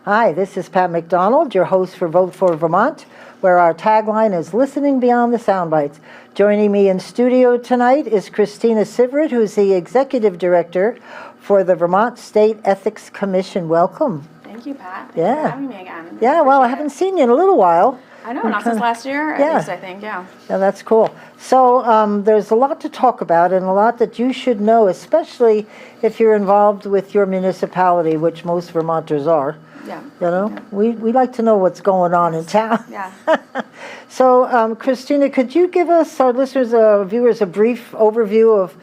Hi, this is Pat McDonald, your host for Vote for Vermont, where our tagline is Listening Beyond the Soundbites. Joining me in studio tonight is Christina Sivret, who's the Executive Director for the Vermont State Ethics Commission. Welcome. Thank you, Pat. Thanks for having me again. Yeah, well, I haven't seen you in a little while. I know, not since last year, at least, I think, yeah. Yeah, that's cool. So there's a lot to talk about and a lot that you should know, especially if you're involved with your municipality, which most Vermonters are. Yeah. You know, yeah. We like to know what's going on in town. Yeah. So, Christina, could you give us, our listeners, viewers, a brief overview of,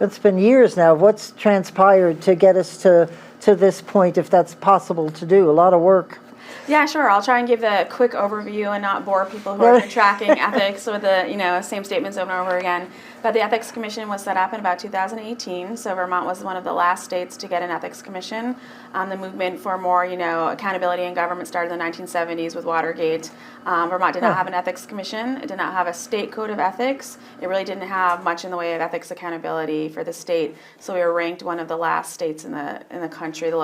it's been years now, of what's transpired to get us to this point, if that's possible to do? A lot of work. Yeah, sure. I'll try and give a quick overview and not bore people who are tracking ethics with the same statements over and over again. But the Ethics Commission was set up in about 2018, so Vermont was one of the last states to get an Ethics Commission. The movement for more, accountability in government started in the 1970s with Watergate. Vermont did not have an Ethics Commission. It did not have a state code of ethics. It really didn't have much in the way of ethics accountability for the state. So we were ranked one of the last states in the country, the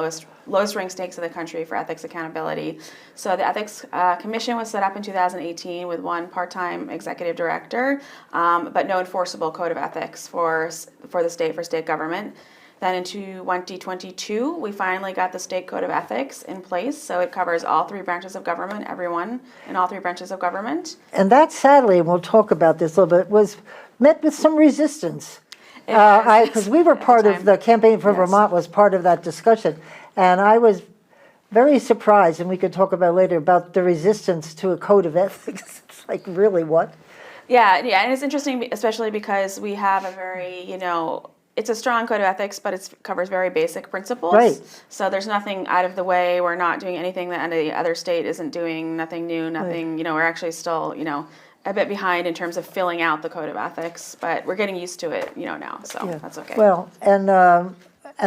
lowest ranked states in the country for ethics accountability. So the Ethics Commission was set up in 2018 with one part-time executive director, but no enforceable code of ethics for the state, for state government. Then in 2022, we finally got the state code of ethics in place, so it covers all three branches of government, everyone in all three branches of government. And that, sadly, and we'll talk about this a little bit, was met with some resistance. Because we were part of the Campaign for Vermont was part of that discussion, and I was very surprised, and we could talk about later, about the resistance to a code of ethics. It's like, really, what? Yeah, and it's interesting, especially because we have a very, it's a strong code of ethics, but it covers very basic principles. Right. So there's nothing out of the way. We're not doing anything that any other state isn't doing, nothing new, nothing, we're actually still, a bit behind in terms of filling out the code of ethics, but we're getting used to it, now, so that's okay. Well, and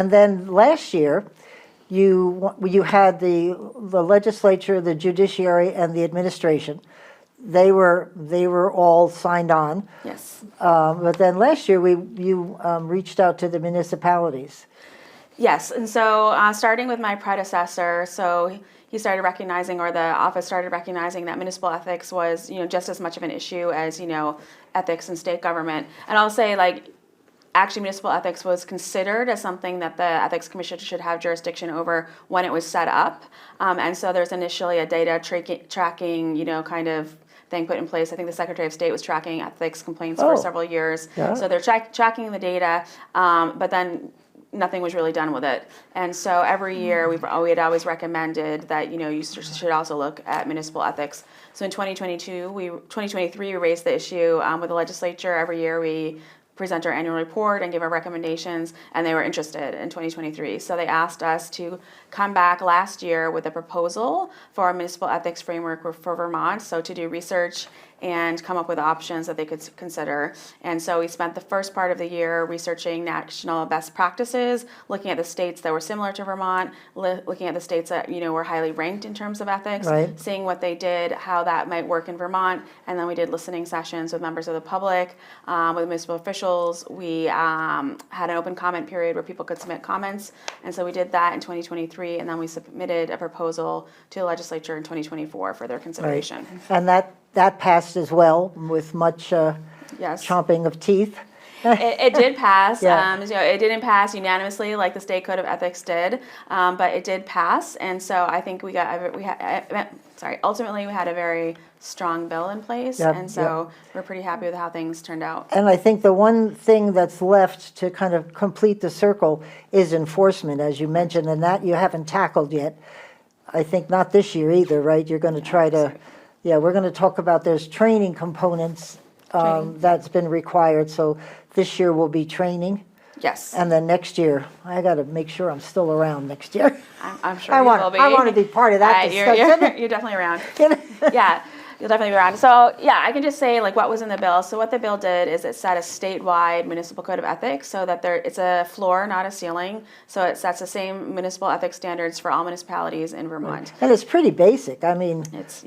then last year, you had the legislature, the judiciary, and the administration. They were all signed on. Yes. But then last year you reached out to the municipalities. Yes, and so starting with my predecessor, so he started recognizing, or the office started recognizing, that municipal ethics was just as much of an issue as ethics in state government. And I'll say, actually, municipal ethics was considered as something that the Ethics Commission should have jurisdiction over when it was set up. And so there's initially a data tracking, kind of thing put in place. I think the Secretary of State was tracking ethics complaints for several years. Yeah. So they're tracking the data, but then nothing was really done with it. And so every year we had always recommended that you should also look at municipal ethics. So in 2023 we raised the issue with the legislature. Every year we present our annual report and give our recommendations, and they were interested in 2023. So they asked us to come back last year with a proposal for a municipal ethics framework for Vermont, so to do research and come up with options that they could consider. And so we spent the first part of the year researching national best practices, looking at the states that were similar to Vermont, looking at the states that were highly ranked in terms of ethics, seeing what they did, how that might work in Vermont. And then we did listening sessions with members of the public, with municipal officials. We had an open comment period where people could submit comments. And so we did that in 2023, and then we submitted a proposal to the legislature in 2024 for their consideration. Right. And that passed as well, with much chomping of teeth. It did pass. Yeah. It didn't pass unanimously like the state code of ethics did, but it did pass. And so I think ultimately we had a very strong bill in place, and so we're pretty happy with how things turned out. And I think the one thing that's left to kind of complete the circle is enforcement, as you mentioned, and that you haven't tackled yet. I think not this year either, right? You're going to try to... Yeah, we're going to talk about there's training components that's been required. So this year will be training. Yes. And then next year, I got to make sure I'm still around next year. I'm sure you will be. I want to be part of that discussion. You're definitely around. Yeah. You'll definitely be around. So I can just say what was in the bill. So what the bill did is it set a statewide municipal code of ethics, so that it's a floor, not a ceiling. So it sets the same municipal ethics standards for all municipalities in Vermont. And it's pretty basic. I mean, it's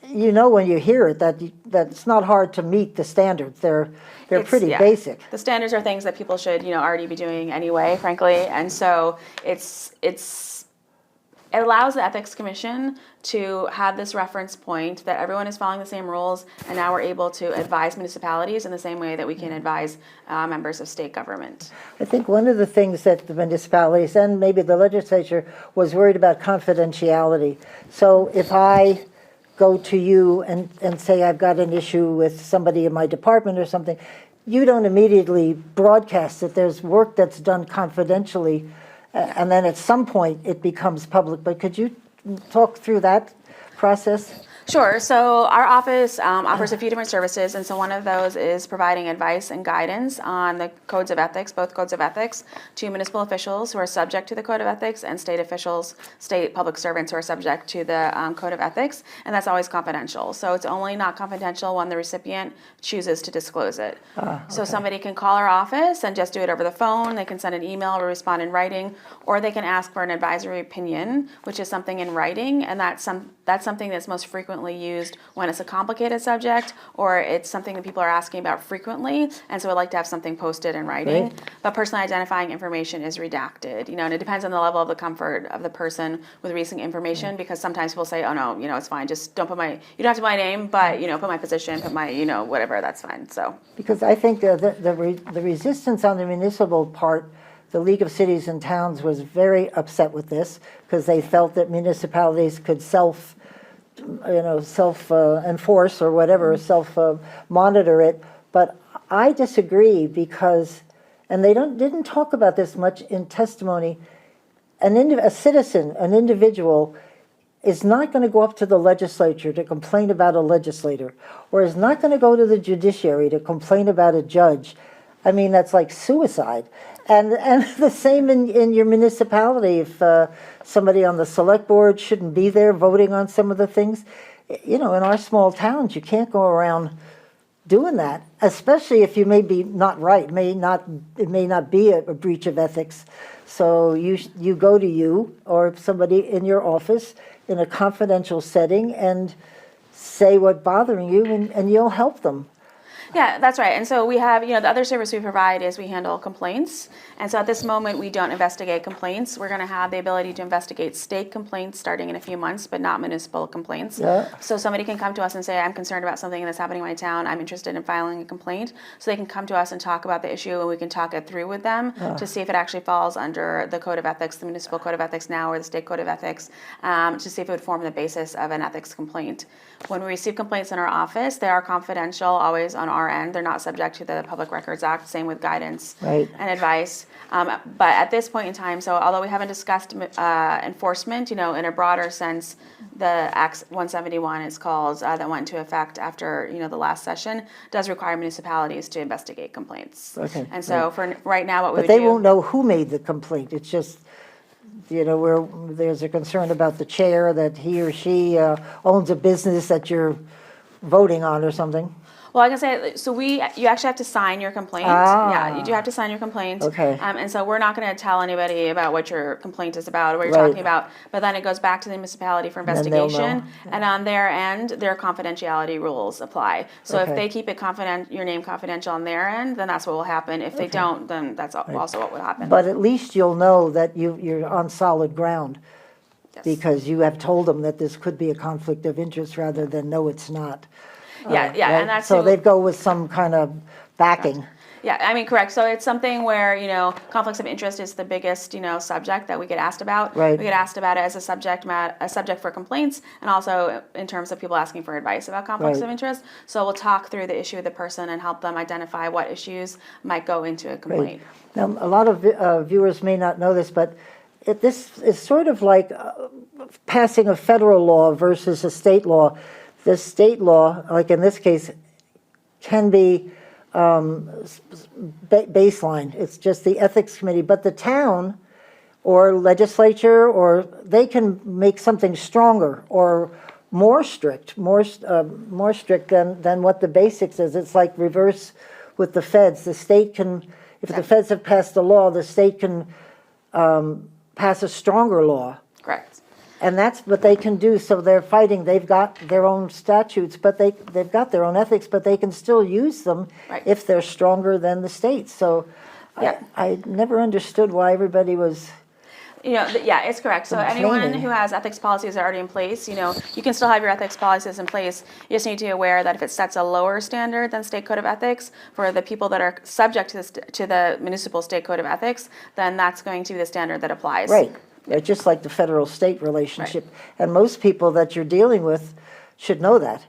when you hear it that it's not hard to meet the standards. They're pretty basic. The standards are things that people should already be doing anyway, frankly. And so it allows the Ethics Commission to have this reference point that everyone is following the same rules, and now we're able to advise municipalities in the same way that we can advise members of state government. I think one of the things that the municipalities and maybe the legislature was worried about confidentiality. So if I go to you and say I've got an issue with somebody in my department or something, you don't immediately broadcast it. There's work that's done confidentially, and then at some point it becomes public. But could you talk through that process? Sure. So our office offers a few different services, and so one of those is providing advice and guidance on the codes of ethics, both codes of ethics, to municipal officials who are subject to the code of ethics and state officials, state public servants who are subject to the code of ethics, and that's always confidential. So it's only not confidential when the recipient chooses to disclose it. So somebody can call our office and just do it over the phone. They can send an email or respond in writing, or they can ask for an advisory opinion, which is something in writing, and that's something that's most frequently used when it's a complicated subject or it's something that people are asking about frequently, and so we'd like to have something posted in writing. Right. But personally identifying information is redacted, and it depends on the level of the comfort of the person with releasing information, because sometimes people say, oh no, it's fine, just don't put you don't have to put my name, but put my position, put my whatever, that's fine. So Because I think the resistance on the municipal part, the League of Cities and Towns was very upset with this because they felt that municipalities could self-enforce or whatever, self-monitor it. But I disagree because, and they didn't talk about this much in testimony, a citizen, an individual, is not going to go up to the legislature to complain about a legislator, or is not going to go to the judiciary to complain about a judge. I mean, that's like suicide. And the same in your municipality. If somebody on the select board shouldn't be there voting on some of the things, in our small towns, you can't go around doing that, especially if you may be not right. It may not be a breach of ethics. So you go to you or somebody in your office in a confidential setting and say what's bothering you, and you'll help them. Yeah, that's right. And so we have, the other service we provide is we handle complaints. And so at this moment, we don't investigate complaints. We're going to have the ability to investigate state complaints starting in a few months, but not municipal complaints. Yeah. So somebody can come to us and say, I'm concerned about something that's happening in my town. I'm interested in filing a complaint. So they can come to us and talk about the issue, and we can talk it through with them to see if it actually falls under the Code of Ethics, the Municipal Code of Ethics now, or the State Code of Ethics, to see if it would form the basis of an ethics complaint. When we receive complaints in our office, they are confidential, always on our end. They're not subject to the Public Records Act, same with guidance Right. and advice. But at this point in time, so although we haven't discussed enforcement, in a broader sense, the Act 171 is called, that went into effect after, the last session, does require municipalities to investigate complaints. Okay, And so for right now, what we But would they do. won't know who made the complaint. It's just, where there's a concern about the chair that he or she owns a business that you're voting on or something. Well, I can say, so you actually have to sign your complaint. Yeah, you do have to sign your complaint. Okay. And so we're not going to tell anybody about what your complaint is about or what you're Right. talking about, but then it goes back to the municipality for then they'll know. investigation. And on their end, their confidentiality rules apply. So if Okay. they keep it your name confidential on their end, then that's what will happen. If they don't, then that's also what would happen. But at least you'll know that you're on solid ground Yes. because you have told them that this could be a conflict of interest rather than no, it's not. Yeah, Right? and that's So who- they go with some kind of backing. Yeah, I mean, correct. So it's something where, conflicts of interest is the biggest, subject that we get asked about. Right. We get asked about it as a subject for complaints, and also in terms of people asking for advice about conflicts Right. of interest. So we'll talk through the issue with the person and help them identify what issues might go into a complaint. Now, a lot of viewers may not know this, but this is sort of like passing a federal law versus a state law. The state law, like in this case, can be baseline. It's just the ethics committee, but the town or legislature, or they can make something stronger or more strict than what the basics is. It's like reverse with the feds. The state can, if the feds have passed a law, the state can pass a stronger law. Correct. And that's what they can do. So they're fighting. They've got their own statutes, but they've got their own ethics, but they can still use them Right. if they're stronger than the states. So Yeah. I never understood why everybody was Yeah, it's correct. So Some anyone training. who has ethics policies already in place, you can still have your ethics policies in place. You just need to be aware that if it sets a lower standard than state code of ethics for the people that are subject to the municipal state code of ethics, then that's going to be the standard that applies. Right, just like the federal-state relationship. And most people that you're dealing with should know that.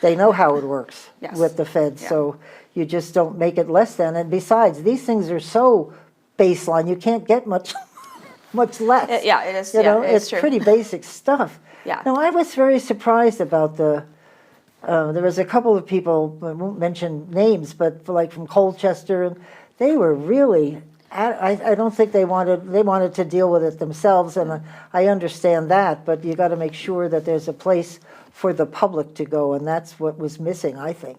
They know how it works Yes. with the feds, Yeah. so you just don't make it less than. And besides, these things are so baseline, you can't get much less. Yeah, it is. You know, it is it's true. pretty basic stuff. Yeah. No, I was very surprised about there was a couple of people, I won't mention names, but like from Colchester, and they were really, I don't think they wanted to deal with it themselves, and I understand that, but you got to make sure that there's a place for the public to go, and that's what was missing, I think.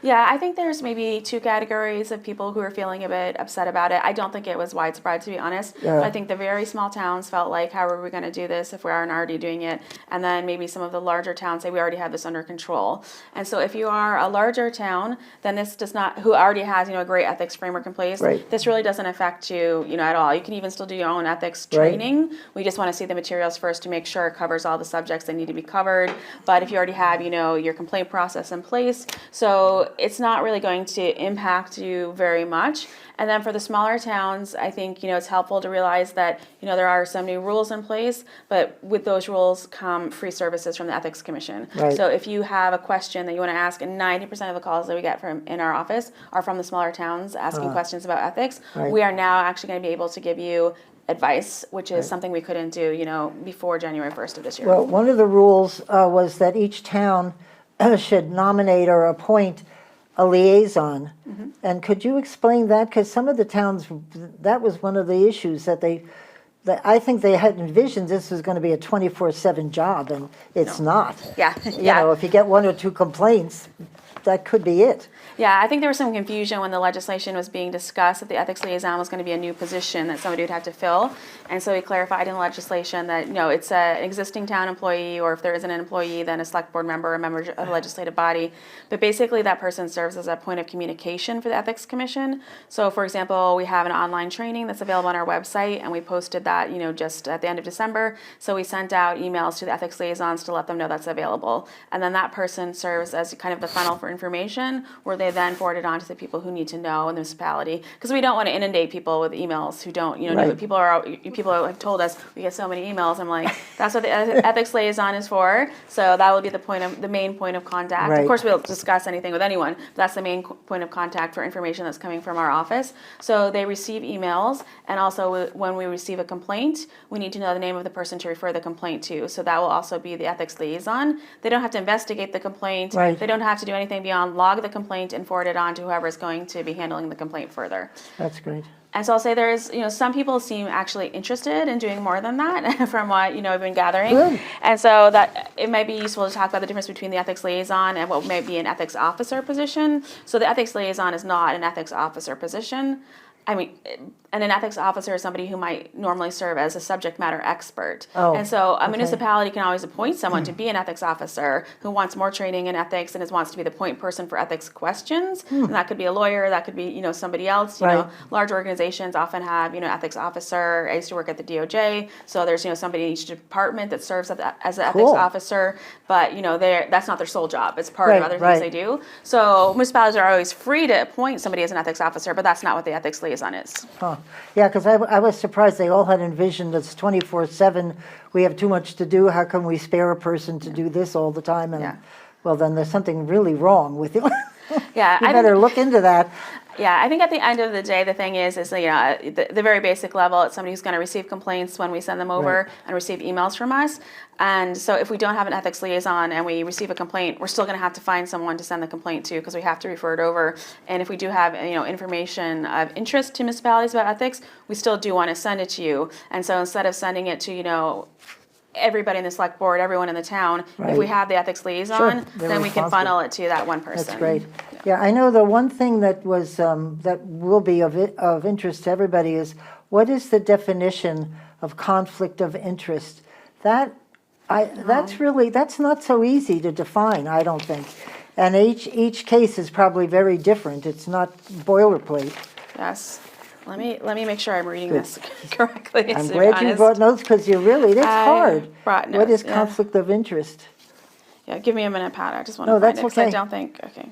Yeah, I think there's maybe two categories of people who are feeling a bit upset about it. I don't think it was widespread, to be honest. Yeah. I think the very small towns felt like, how are we going to do this if we aren't already doing it? And then maybe some of the larger towns say we already have this under control. And so if you are a larger town, then this does not, who already has, a great ethics framework in place, Right. this really doesn't affect you, at all. You can even still do your own ethics Right. training. We just want to see the materials first to make sure it covers all the subjects that need to be covered. But if you already have, your complaint process in place, so it's not really going to impact you very much. And then for the smaller towns, I think, it's helpful to realize that, there are some new rules in place, but with those rules come free services from the Ethics Commission. Right. So if you have a question that you want to ask, and 90% of the calls that we get from in our office are from the smaller towns asking questions about ethics, Right. we are now actually going to be able to give you advice, which is something we couldn't do, before January 1st of this year. Well, one of the rules was that each town should nominate or appoint a liaison. Mm-hmm. And could you explain that? Because some of the towns, that was one of the issues that I think they had envisioned this was going to be a 24/7 job, and it's not. Yeah, If you get one or two complaints, that could be it. Yeah, I think there was some confusion when the legislation was being discussed that the ethics liaison was going to be a new position that somebody would have to fill. And so we clarified in the legislation that, it's an existing town employee, or if there isn't an employee, then a select board member, a member of the legislative body. But basically that person serves as a point of communication for the Ethics Commission. So for example, we have an online training that's available on our website, and we posted that, just at the end of December. So we sent out emails to the ethics liaisons to let them know that's available. And then that person serves as kind of the funnel for information, where they then forward it on to the people who need to know in the municipality, because we don't want to inundate people with emails who don't, know Right. what people have told us. We get so many emails. I'm like, that's what the ethics liaison is for. So that will be the main point of contact. Right. Of course, we'll discuss anything with anyone, but that's the main point of contact for information that's coming from our office. So they receive emails, and also when we receive a complaint, we need to know the name of the person to refer the complaint to. So that will also be the ethics liaison. They don't have to investigate the complaint. Right. They don't have to do anything beyond log the complaint and forward it on to whoever is going to be handling the complaint further. That's great. And so I'll say there's, some people seem actually interested in doing more than that from what, I've been gathering. Good. And so that it might be useful to talk about the difference between the ethics liaison and what might be an ethics officer position. So the ethics liaison is not an ethics officer position. And an ethics officer is somebody who might normally serve as a subject matter expert. Oh, and so a okay. municipality can always appoint someone to be an ethics officer who wants more training in ethics and wants to be the point person for ethics questions. And that could be a lawyer, that could be, somebody else. Right. Large organizations often have, ethics officer. I used to work at the DOJ, so there's, somebody in each department that serves as an ethics Cool. officer, but, that's not their sole job. It's part Right, of other right. things they do. So municipalities are always free to appoint somebody as an ethics officer, but that's not what the ethics liaison is. Huh. Yeah, because I was surprised they all had envisioned it's 24/7. We have too much to do. How can we spare a person to do this all the time? And Yeah. well, then there's something really wrong with you. Yeah, You better look into that. Yeah, I think at the end of the day, the thing is the very basic level, it's somebody who's going to receive complaints when we send them over Right. and receive emails from us. And so if we don't have an ethics liaison and we receive a complaint, we're still going to have to find someone to send the complaint to, because we have to refer it over. And if we do have information of interest to municipalities about ethics, we still do want to send it to you. And so instead of sending it to everybody in the select board, everyone in the town, Right. if we have the ethics liaison, Sure, they're then we can responsible. funnel it to that one person. That's great. Yeah, I know the one thing that was that will be of interest to everybody is, what is the definition of conflict of interest? That's not so easy to define, I don't think. And each case is probably very different. It's not boilerplate. Yes. Let me make sure I'm reading this correctly. I'm to be glad you honest. brought notes, because that's I hard. brought What is notes, yeah. conflict of interest? Yeah, give me a minute, Pat. I just want No, to find that's it because I okay. don't think. Okay.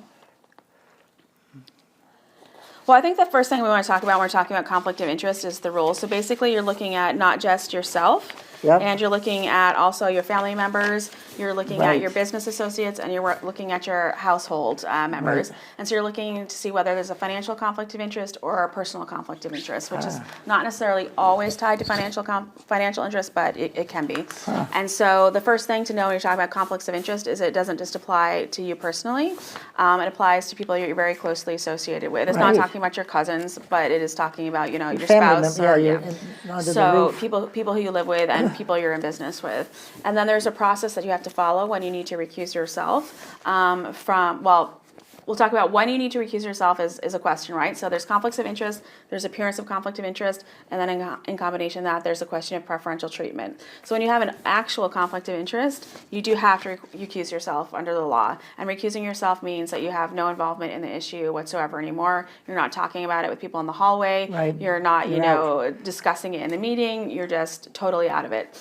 Well, I think the first thing we want to talk about when we're talking about conflict of interest is the rules. So basically, you're looking at not just yourself, Yep. and you're looking at also your family members, you're looking Right. at your business associates, and you're looking at your household members. Right. And so you're looking to see whether there's a financial conflict of interest or a personal conflict of interest, which is not necessarily always tied to financial interest, but it can be. And so the first thing to know when you're talking about conflicts of interest is it doesn't just apply to you personally. It applies to people you're very closely associated with. It's not Right. talking about your cousins, but it is talking about, your Family spouse member, or, you're under the so roof. people who you live with and people you're in business with. And then there's a process that you have to follow when you need to recuse yourself we'll talk about when you need to recuse yourself is a question, right? So there's conflicts of interest, there's appearance of conflict of interest, and then in combination that there's a question of preferential treatment. So when you have an actual conflict of interest, you do have to recuse yourself under the law. And recusing yourself means that you have no involvement in the issue whatsoever anymore. You're not talking about it with people in the hallway. Right. You're not, You're out. discussing it in the meeting. You're just totally out of it.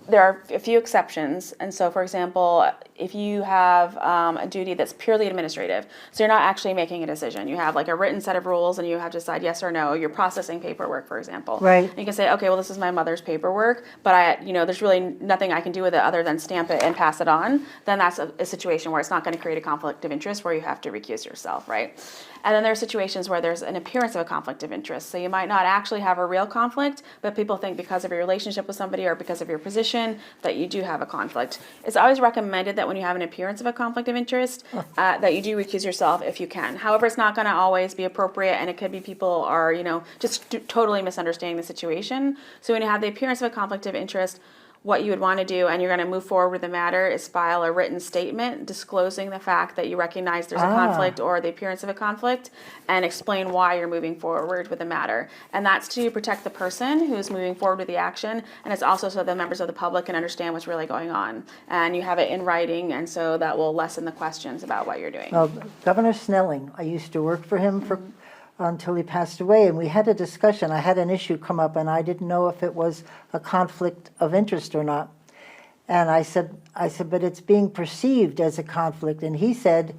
There are a few exceptions, and so, for example, if you have a duty that's purely administrative, so you're not actually making a decision, you have like a written set of rules and you have to decide yes or no, you're processing paperwork, for example. Right. And you can say, okay, well, this is my mother's paperwork, but there's really nothing I can do with it other than stamp it and pass it on, then that's a situation where it's not going to create a conflict of interest where you have to recuse yourself, right? And then there are situations where there's an appearance of a conflict of interest. So you might not actually have a real conflict, but people think because of your relationship with somebody or because of your position that you do have a conflict. It's always recommended that when you have an appearance of a conflict of interest, that you do recuse yourself if you can. However, it's not going to always be appropriate, and it could be people are, just totally misunderstanding the situation. So when you have the appearance of a conflict of interest, what you would want to do, and you're going to move forward with the matter, is file a written statement disclosing the fact that you recognize there's a conflict or the appearance of a conflict, and explain why you're moving forward with the matter. And that's to protect the person who's moving forward with the action, and it's also so the members of the public can understand what's really going on. And you have it in writing, and so that will lessen the questions about what you're doing. Well, Governor Snelling, I used to work for him until he passed away, and we had a discussion. I had an issue come up, and I didn't know if it was a conflict of interest or not. And I said, but it's being perceived as a conflict. And he said,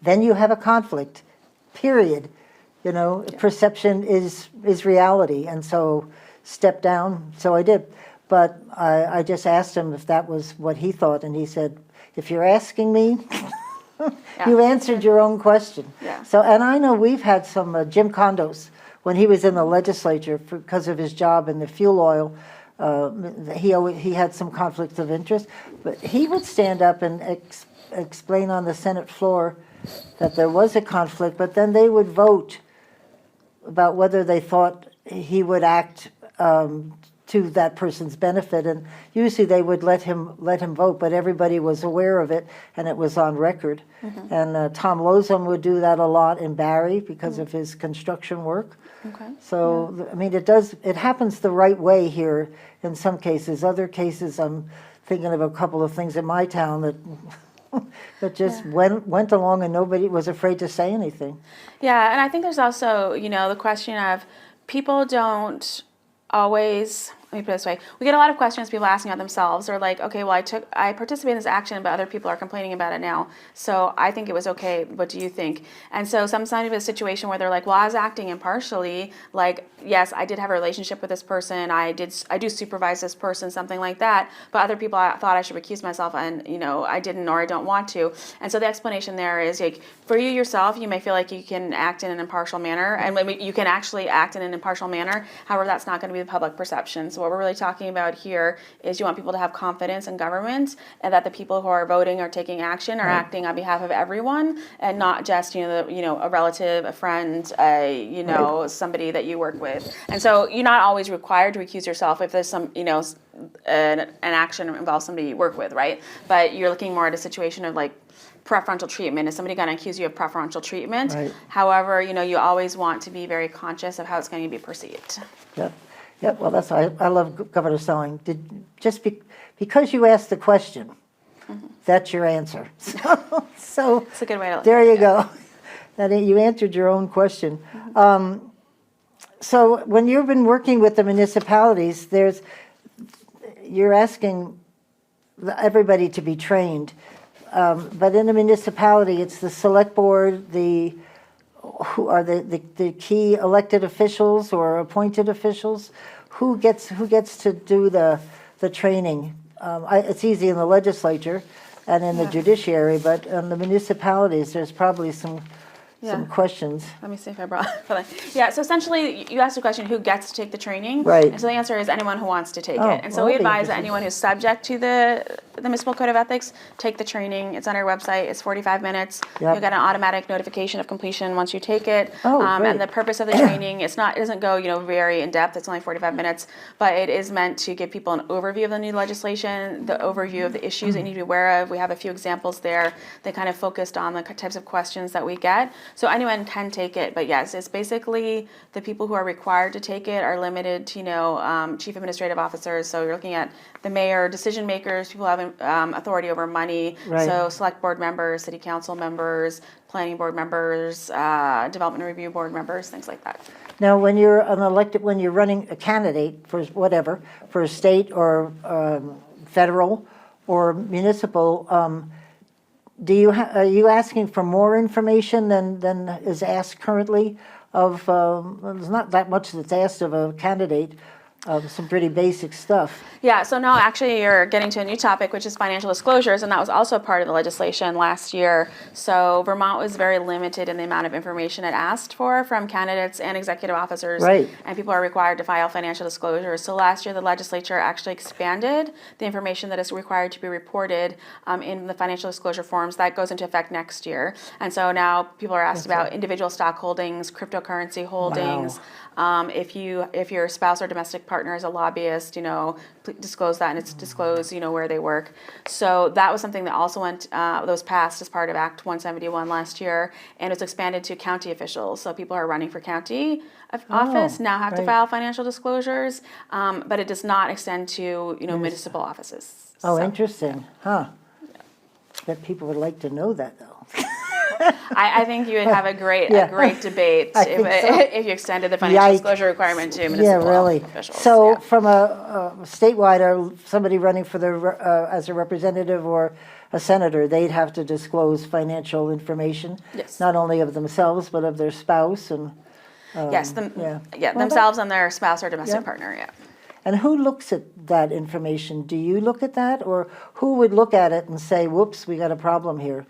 then you have a conflict, period. Perception is reality. And so step down. So I did. But I just asked him if that was what he thought, and he said, if you're asking me, you answered your own question. Yeah. So, and I know we've had some Jim Condos when he was in the legislature because of his job in the fuel oil. He had some conflicts of interest, but he would stand up and explain on the Senate floor that there was a conflict, but then they would vote about whether they thought he would act to that person's benefit, and usually they would let him vote, but everybody was aware of it, and it was on record. And Tom Lozum would do that a lot in Barry because of his construction work. Okay. So, I mean, it happens the right way here in some cases. Other cases, I'm thinking of a couple of things in my town that just went along and nobody was afraid to say anything. Yeah, and I think there's also, the question of people don't always, let me put it this way, we get a lot of questions people asking about themselves. They're like, okay, well, I participated in this action, but other people are complaining about it now, so I think it was okay. What do you think? And so sometimes it's a situation where they're like, well, I was acting impartially. Like, yes, I did have a relationship with this person. I do supervise this person, something like that. But other people thought I should recuse myself, and I didn't, or I don't want to. And so the explanation there is, like, for you yourself, you may feel like you can act in an impartial manner, and you can actually act in an impartial manner. However, that's not going to be the public perception. So what we're really talking about here is you want people to have confidence in government, and that the people who are voting or taking action are acting on behalf of everyone, and not just a relative, a friend, somebody that you work with. And so you're not always required to recuse yourself if there's some an action involves somebody you work with, right? But you're looking more at a situation of like preferential treatment. Is somebody going to accuse you of preferential treatment? Right. However, you always want to be very conscious of how it's going to be perceived. Yep. Well, that's why I love Governor Snelling. Because you asked the question, that's your answer. So It's a good way to look there at it. you go. That you answered your own question. So when you've been working with the municipalities, you're asking everybody to be trained. But in a municipality, it's the select board, who are the key elected officials or appointed officials? Who gets to do the training? It's easy in the legislature and in the judiciary, but in the municipalities, there's probably some questions. Let me see if I brought Yeah, so essentially, you asked the question, who gets to take the training? Right. And so the answer is anyone who wants to take Oh, it. And so well, we that'd be advise that interesting. anyone who's subject to the Municipal Code of Ethics take the training. It's on our website. It's 45 minutes. Yep. You'll get an automatic notification of completion once you take it. Oh, great. And the purpose of the training, it doesn't go, very in depth. It's only 45 minutes, but it is meant to give people an overview of the new legislation, the overview of the issues that you need to be aware of. We have a few examples there that kind of focused on the types of questions that we get. So anyone can take it, but yes, it's basically the people who are required to take it are limited to, chief administrative officers. So you're looking at the mayor, decision makers, people who have authority over money. Right. So select board members, city council members, planning board members, development review board members, things like that. Now, when you're when you're running a candidate for whatever, for a state or federal or municipal, are you asking for more information than is asked currently there's not that much that's asked of a candidate, some pretty basic stuff. Yeah, so now actually you're getting to a new topic, which is financial disclosures, and that was also part of the legislation last year. So Vermont was very limited in the amount of information it asked for from candidates and executive officers. Right. And people are required to file financial disclosures. So last year the legislature actually expanded the information that is required to be reported in the financial disclosure forms. That goes into effect next year. And so now people are asked about individual stock holdings, cryptocurrency holdings. Wow. If your spouse or domestic partner is a lobbyist, disclose that, and it's disclose, where they work. So that was something that also that was passed as part of Act 171 last year, and it's expanded to county officials. So people who are running for county office now have to right. file financial disclosures, but it does not extend to, municipal offices. Oh, So, interesting, huh? Bet people would like to know that, though. I think you would have a great debate I think so. if you extended the financial Yikes. disclosure requirement to Yeah, municipal really. officials. So yeah. from a statewide, or somebody running for as a representative or a senator, they'd have to disclose financial information, Yes. not only of themselves, but of their spouse and, Yes, Well, themselves and their spouse or domestic Yeah. partner, yeah. and who looks at that information? Do you look at that, or who would look at it and say, whoops, we got a problem here?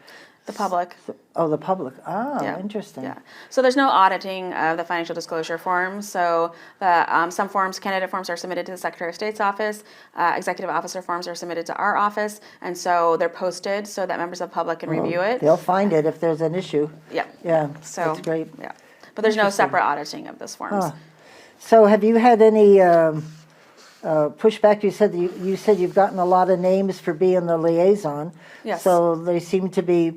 The public. Oh, the public. Ah, Yeah. interesting. Yeah. So there's no auditing of the financial disclosure forms. So some forms, candidate forms, are submitted to the Secretary of State's office. Executive officer forms are submitted to our office, and so they're posted so that members of the public can review it. They'll find it if there's an issue. Yeah. Yeah, So that's great. Yeah. But there's no separate auditing of those forms. Huh. So have you had any pushback? You said you've gotten a lot of names for being the liaison. Yes. So they seem to be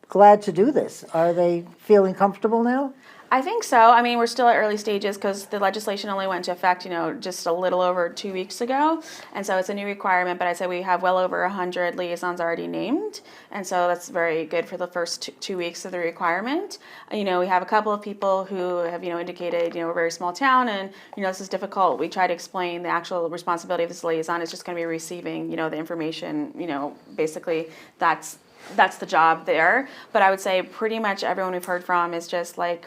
glad to do this. Are they feeling comfortable now? I think so. I mean, we're still at early stages because the legislation only went into effect, just a little over 2 weeks ago. And so it's a new requirement, but I'd say we have well over 100 liaisons already named. And so that's very good for the first 2 weeks of the requirement. We have a couple of people who have, indicated, we're a very small town and, this is difficult. We try to explain the actual responsibility of this liaison is just going to be receiving, the information, basically that's the job there. But I would say pretty much everyone we've heard from is just like,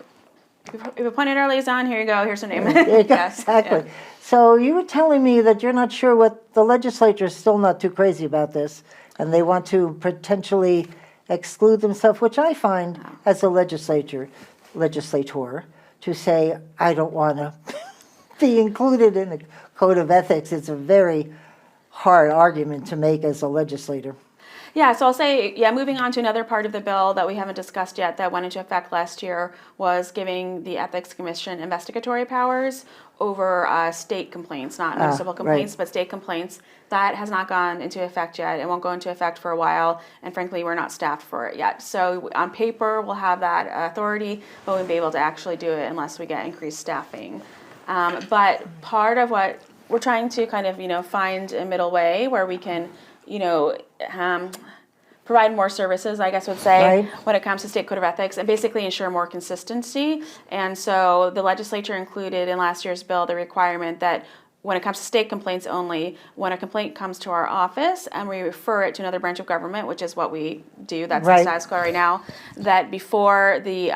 we've appointed our liaison, here you go, here's her name. Yes, Exactly. yeah. So you were telling me that you're not sure what the legislature is still not too crazy about this, and they want to potentially exclude themselves, which I find as a legislator to say, I don't want to be included in the code of ethics. It's a very hard argument to make as a legislator. Yeah, so I'll say, moving on to another part of the bill that we haven't discussed yet that went into effect last year was giving the Ethics Commission investigatory powers over state complaints, not municipal complaints, but state complaints. That has not gone into effect yet. It won't go into effect for a while, and frankly, we're not staffed for it yet. So on paper, we'll have that authority, but we won't be able to actually do it unless we get increased staffing. But part of what we're trying to kind of, find a middle way where we can, provide more services, I guess would say, Right. when it comes to state code of ethics, and basically ensure more consistency. And so the legislature included in last year's bill the requirement that when it comes to state complaints only, when a complaint comes to our office and we refer it to another branch of government, which is what we do, that's Right. the status quo right now, that before the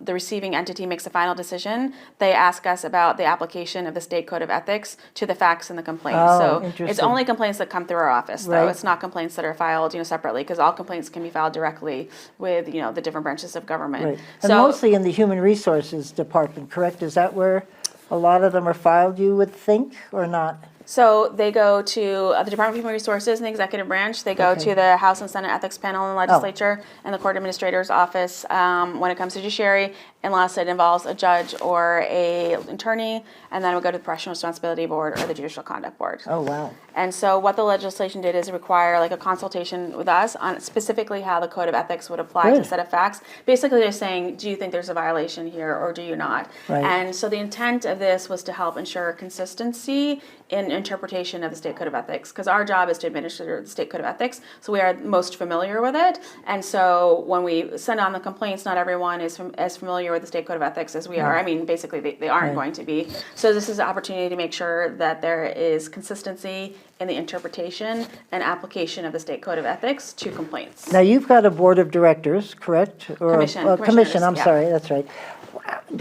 receiving entity makes a final decision, they ask us about the application of the state code of ethics to the facts in the complaint. Oh, So interesting. it's only complaints that come through our office, though. Right. It's not complaints that are filed, separately, because all complaints can be filed directly with, the different branches of government. Right. And So mostly in the Human Resources Department, correct? Is that where a lot of them are filed, you would think, or not? So they go to the Department of Human Resources and the Executive Branch. They go Okay. to the House and Senate Ethics Panel in the Legislature and the Court Administrator's Office when it comes to judiciary, unless it involves a judge or a attorney, and then it would go to the Professional Responsibility Board or the Judicial Conduct Board. Oh, wow. And so what the legislation did is require like a consultation with us on specifically how the code of ethics would apply to a Good. set of facts. Basically, they're saying, do you think there's a violation here or do you not? Right. And so the intent of this was to help ensure consistency in interpretation of the state code of ethics, because our job is to administer the state code of ethics, so we are most familiar with it. And so when we send on the complaints, not everyone is as familiar with the state code of ethics as we are. I mean, basically, they aren't Right. going to be. So this is an opportunity to make sure that there is consistency in the interpretation and application of the state code of ethics to complaints. Now, you've got a board of directors, correct? Or Commission, Commission, commissioners, I'm yeah. sorry, that's right.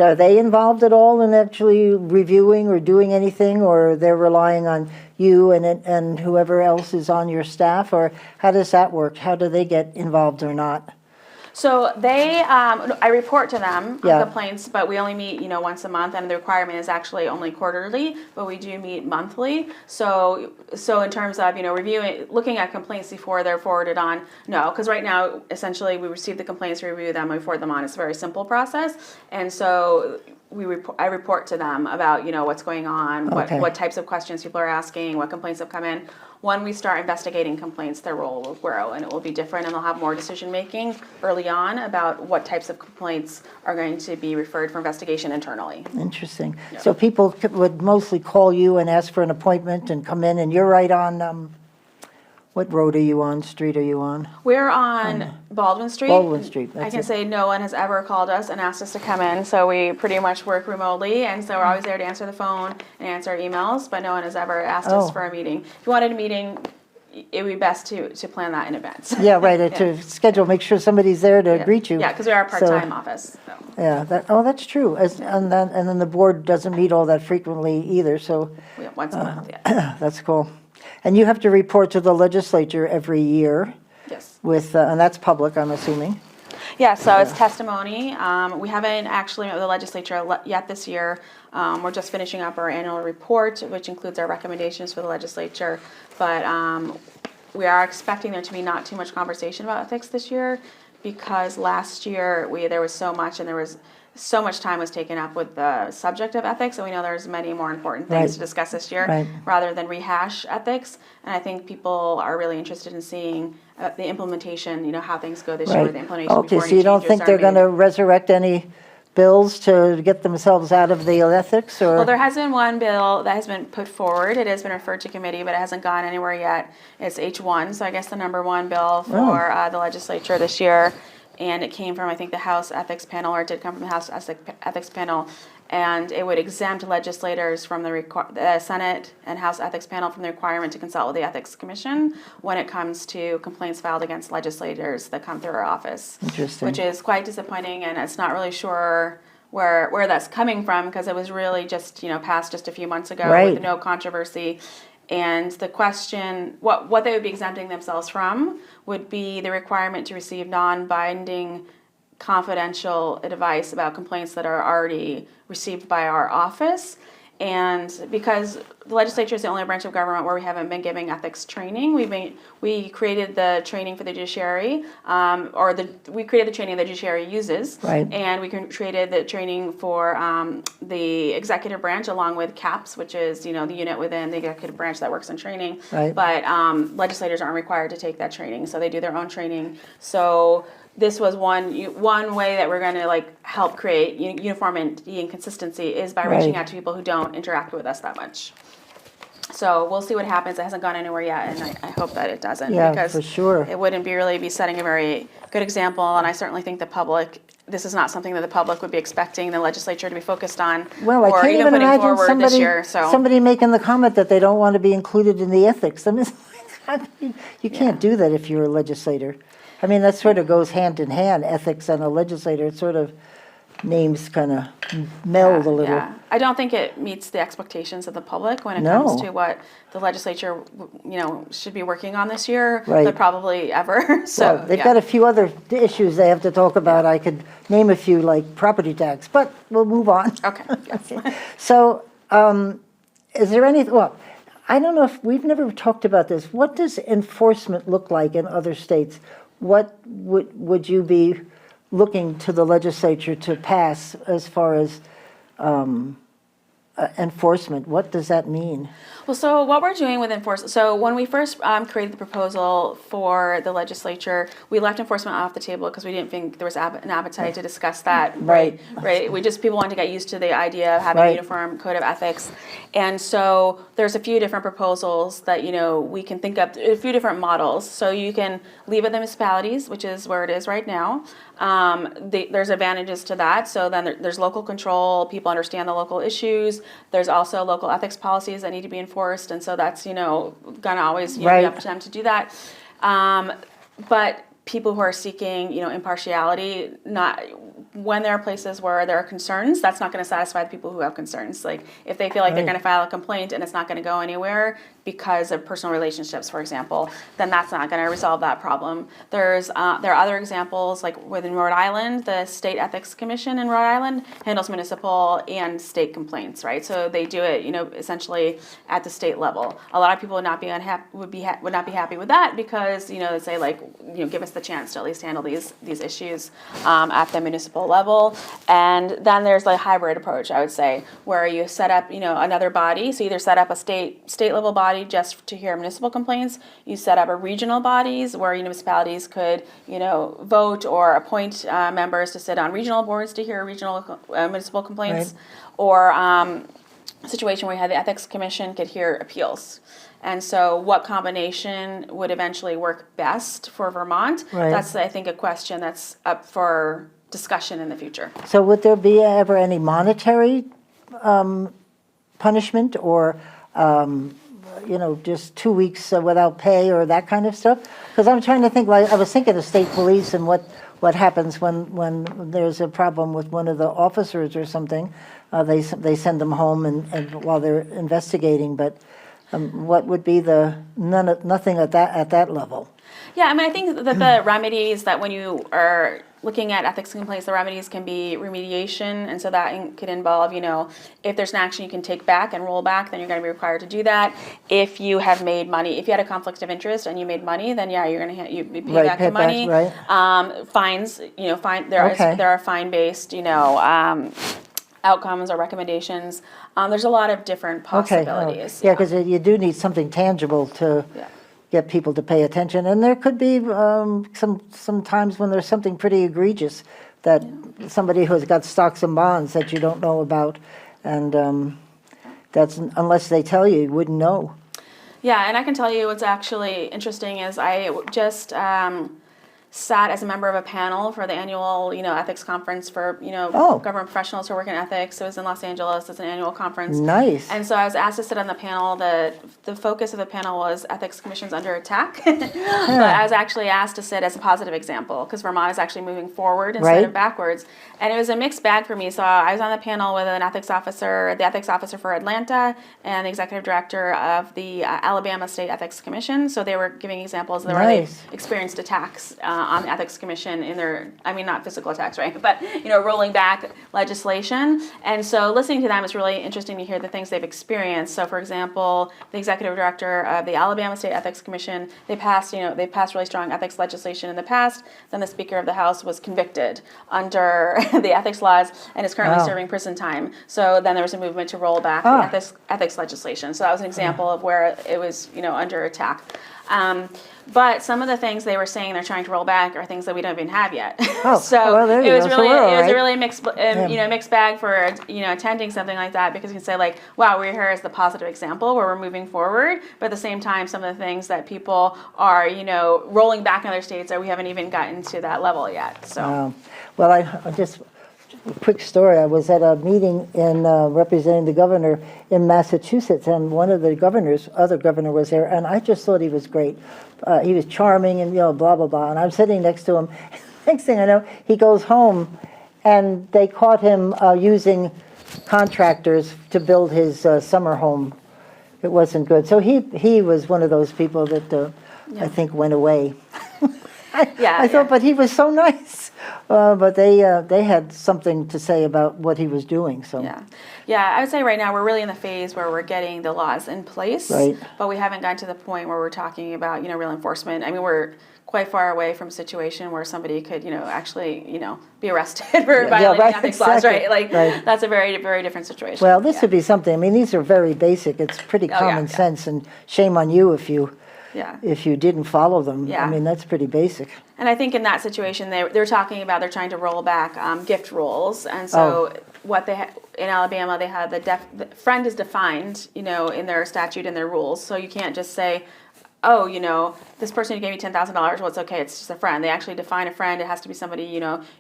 Are they involved at all in actually reviewing or doing anything, or they're relying on you and whoever else is on your staff, or how does that work? How do they get involved or not? So they, I report to them Yeah. on complaints, but we only meet, once a month, and the requirement is actually only quarterly, but we do meet monthly. So in terms of, reviewing, looking at complaints before they're forwarded on, no, because right now, essentially, we receive the complaints, we review them, we forward them on. It's a very simple process, and so I report to them about, what's going on, Okay. what types of questions people are asking, what complaints have come in. When we start investigating complaints, their role will grow and it will be different, and they'll have more decision making early on about what types of complaints are going to be referred for investigation internally. Interesting. So people would mostly call you and ask for an appointment and come in, and you're right on, what road are you on, street are you on? We're on Baldwin Street. Baldwin Street, I that's can it. say no one has ever called us and asked us to come in, so we pretty much work remotely, and so we're always there to answer the phone and answer emails, but no one has ever asked Oh. us for a meeting. If you wanted a meeting, it would be best to plan that in advance. Yeah, right, to schedule, make sure somebody's there to greet you. Yeah, because we are a So- part-time office, so. Yeah, that's true. And then the board doesn't meet all that frequently either, so We have once a month, yeah. that's cool. And you have to report to the legislature every year Yes. with, and that's public, I'm assuming. Yeah, so it's testimony. We haven't actually met with the legislature yet this year. We're just finishing up our annual report, which includes our recommendations for the legislature. But we are expecting there to be not too much conversation about ethics this year, because last year there was so much, and there was so much time was taken up with the subject of ethics, and we know there's many more important things Right. to discuss this year, Right. rather than rehash ethics. And I think people are really interested in seeing the implementation, how things go this year with the implementation. Okay, before so any you don't changes think are they're made. going to resurrect any bills to get themselves out of the ethics, or? Well, there has been one bill that has been put forward. It has been referred to committee, but it hasn't gone anywhere yet. It's H1, so I guess the number one bill for the legislature this year. And it came from, I think, the House Ethics Panel, or it did come from the House Ethics Panel. And it would exempt legislators from the Senate and House Ethics Panel from the requirement to consult with the Ethics Commission when it comes to complaints filed against legislators that come through our office. Interesting. Which is quite disappointing, and it's not really sure where that's coming from, because it was really just, passed just a few months ago Right. with no controversy. And the question, what they would be exempting themselves from would be the requirement to receive non-binding confidential advice about complaints that are already received by our office. And because the legislature is the only branch of government where we haven't been giving ethics training, we created the training for the judiciary, we created the training the judiciary uses, Right. and we created the training for the executive branch, along with CAPS, which is the unit within the executive branch that works in training. Right. But legislators aren't required to take that training, so they do their own training. So this was one way that we're going to help create uniformity and consistency is by reaching Right. out to people who don't interact with us that much. So we'll see what happens. It hasn't gone anywhere yet, and I hope that it doesn't. Yeah, because for sure. it wouldn't really be setting a very good example, and I certainly think this is not something that the public would be expecting the legislature to be focused on, Well, I or can't even even putting imagine forward this year. somebody making the comment that they don't want to be included in the ethics. I mean, you can't do that if you're a legislator. I mean, that sort of goes hand in hand, ethics and a legislator. It sort of names kind of meld a little. Yeah, I don't think it meets the expectations of the public when it No. comes to what the legislature, should be working on this year, Right. but probably ever. So Well, they've yeah. got a few other issues they have to talk about. I could name a few, like property tax, but we'll move on. Okay. Yes. So, is there any, well, I don't know if, we've never talked about this. What does enforcement look like in other states? What would you be looking to the legislature to pass as far as enforcement? What does that mean? Well, so what we're doing with enforcement, so when we first created the proposal for the legislature, we left enforcement off the table because we didn't think there was an appetite to discuss that. Right. Right. People wanted to get used to the idea of having Right. a uniform code of ethics. And so there's a few different proposals that, we can think of, a few different models. So you can leave it in the municipalities, which is where it is right now. There's advantages to that. So then there's local control. People understand the local issues. There's also local ethics policies that need to be enforced. And so that's, gonna always be Right. up to them to do that. But people who are seeking, impartiality, not when there are places where there are concerns, that's not going to satisfy the people who have concerns. Like if they feel like they're Right. going to file a complaint and it's not going to go anywhere because of personal relationships, for example, then that's not going to resolve that problem. There are other examples, like within Rhode Island, the State Ethics Commission in Rhode Island handles municipal and state complaints, right? So they do it, essentially at the state level. A lot of people would not be happy with that because they say like give us the chance to at least handle these issues at the municipal level. And then there's the hybrid approach, I would say, where you set up another body. So either set up a state level body just to hear municipal complaints. You set up a regional bodies where municipalities could vote or appoint members to sit on regional boards to hear regional municipal complaints, Right. or a situation where you had the ethics commission could hear appeals. And so what combination would eventually work best for Vermont? Right. That's, I think, a question that's up for discussion in the future. So would there be ever any monetary punishment or, just 2 weeks without pay or that kind of stuff? Because I'm trying to think, like, I was thinking of state police and what happens when there's a problem with one of the officers or something. They send them home and while they're investigating, but what would be nothing at that level? Yeah, I think that the remedies that when you are looking at ethics complaints, the remedies can be remediation, and so that could involve, if there's an action you can take back and roll back, then you're going to be required to do that. If you have made money, if you had a conflict of interest and you made money, then yeah, you're going to you pay Right, back pay the money. back, right. Fines, Okay. there are fine-based, outcomes or recommendations. There's a lot of different possibilities. Yeah, because you do need something tangible to Yeah. get people to pay attention. And there could be some times when there's something pretty egregious that somebody who's got stocks and bonds that you don't know about. And that's, unless they tell you, you wouldn't know. Yeah, and I can tell you what's actually interesting is I just sat as a member of a panel for the annual, ethics conference for, Oh. government professionals who work in ethics. It was in Los Angeles. It's an annual conference. Nice. And so I was asked to sit on the panel. The focus of the panel was ethics commissions under attack. But I was actually asked to sit as a positive example because Vermont is actually moving forward instead Right. of backwards. And it was a mixed bag for me. So I was on the panel with the ethics officer for Atlanta, and the executive director of the Alabama State Ethics Commission. So they were giving examples of where Nice. they experienced attacks on the ethics commission in their, not physical attacks, right? But, rolling back legislation. And so listening to them is really interesting to hear the things they've experienced. So for example, the executive director of the Alabama State Ethics Commission, they passed really strong ethics legislation in the past. Then the Speaker of the House was convicted under the ethics laws and is currently Wow. serving prison time. So then there was a movement to roll back the ethics legislation. So that was an example of where it was, under attack. But some of the things they were saying they're trying to roll back are things that we don't even have yet. Oh, so well, there you it was go. So really we're all it was right. a really mixed bag for attending something like that, because you can say like, wow, we're here as the positive example where we're moving forward, but at the same time some of the things that people are rolling back in other states that we haven't even gotten to that level yet. So Well, I just a quick story. I was at a meeting in representing the governor in Massachusetts, and one of the other governor was there, and I just thought he was great. He was charming and blah blah blah. And I'm sitting next to him. Next thing I know, he goes home, and they caught him using contractors to build his summer home. It wasn't good. So he was one of those people that I think went away. I thought, but he was so nice. But they had something to say about what he was doing. So I would say right now we're really in the phase where we're getting the laws in place, right. But we haven't gotten to the point where we're talking about real enforcement. I mean, we're quite far away from a situation where somebody could actually be arrested for violating ethics laws, right? Like that's a very, very different situation. Well, this would be something. I mean, these are very basic. It's pretty common sense, and shame on you if you didn't follow them. I mean, that's pretty basic. And I think in that situation, they're talking about they're trying to roll back gift rules, and so what they in Alabama they have the friend is defined, in their statute and their rules, so you can't just say, oh, this person who gave me $10,000, well, it's okay, it's just a friend. They actually define a friend. It has to be somebody,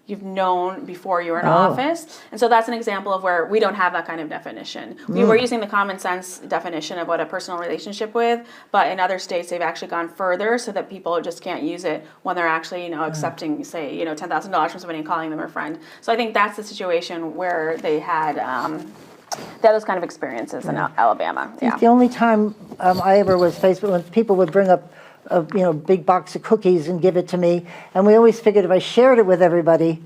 you've known before you were in office. And so that's an example of where we don't have that kind of definition. We were using the common sense definition of what a personal relationship with, but in other states, they've actually gone further so that people just can't use it when they're actually, accepting, say, $10,000 from somebody and calling them a friend. So I think that's the situation where they had those kind of experiences in Alabama. Yeah. The only time I ever was faced with when people would bring up a big box of cookies and give it to me, and we always figured if I shared it with everybody,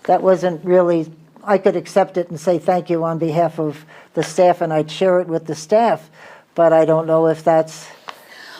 that wasn't really, I could accept it and say thank you on behalf of the staff, and I'd share it with the staff, but I don't know if that's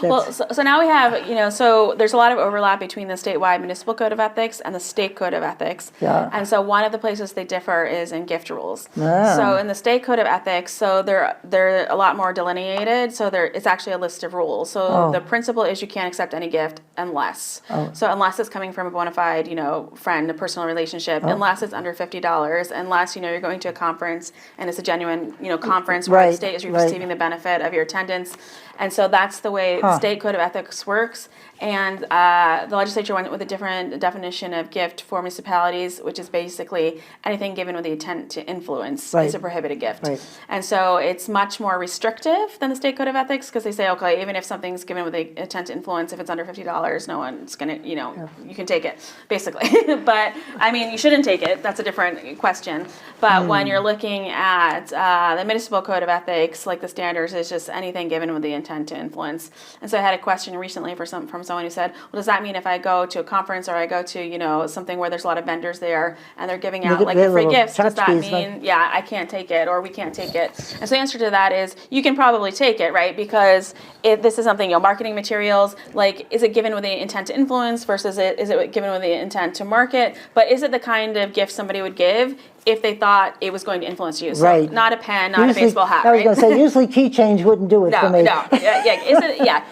well, so now we have, so there's a lot of overlap between the statewide municipal code of ethics and the state code of ethics. Yeah. And so one of the places they differ is in gift rules. So in the state code of ethics, so they're a lot more delineated. So it's actually a list of rules. So the principle is you can't accept any gift unless. So unless it's coming from a bona fide, friend, a personal relationship, unless it's under $50, unless, you're going to a conference and it's a genuine, conference where the state is receiving the benefit of your attendance. And so that's the way the state code of ethics works. And the legislature went with a different definition of gift for municipalities, which is basically anything given with the intent to influence is a prohibited gift. And so it's much more restrictive than the state code of ethics, because they say, okay, even if something's given with the intent to influence, if it's under $50, no one's going to, you can take it, basically. But, I mean, you shouldn't take it. That's a different question. But when you're looking at the municipal code of ethics, like the standards, is just anything given with the intent to influence. And so I had a question recently from someone who said, well, does that mean if I go to a conference or I go to, something where there's a lot of vendors there and they're giving out like free gifts, does that mean, I can't take it or we can't take it? And so the answer to that is you can probably take it, right? Because if this is something, marketing materials, like, is it given with the intent to influence versus is it given with the intent to market? But is it the kind of gift somebody would give if they thought it was going to influence you? So not a pen, not usually, a baseball hat, I was going to say, usually key change wouldn't do it for me. No. Is it,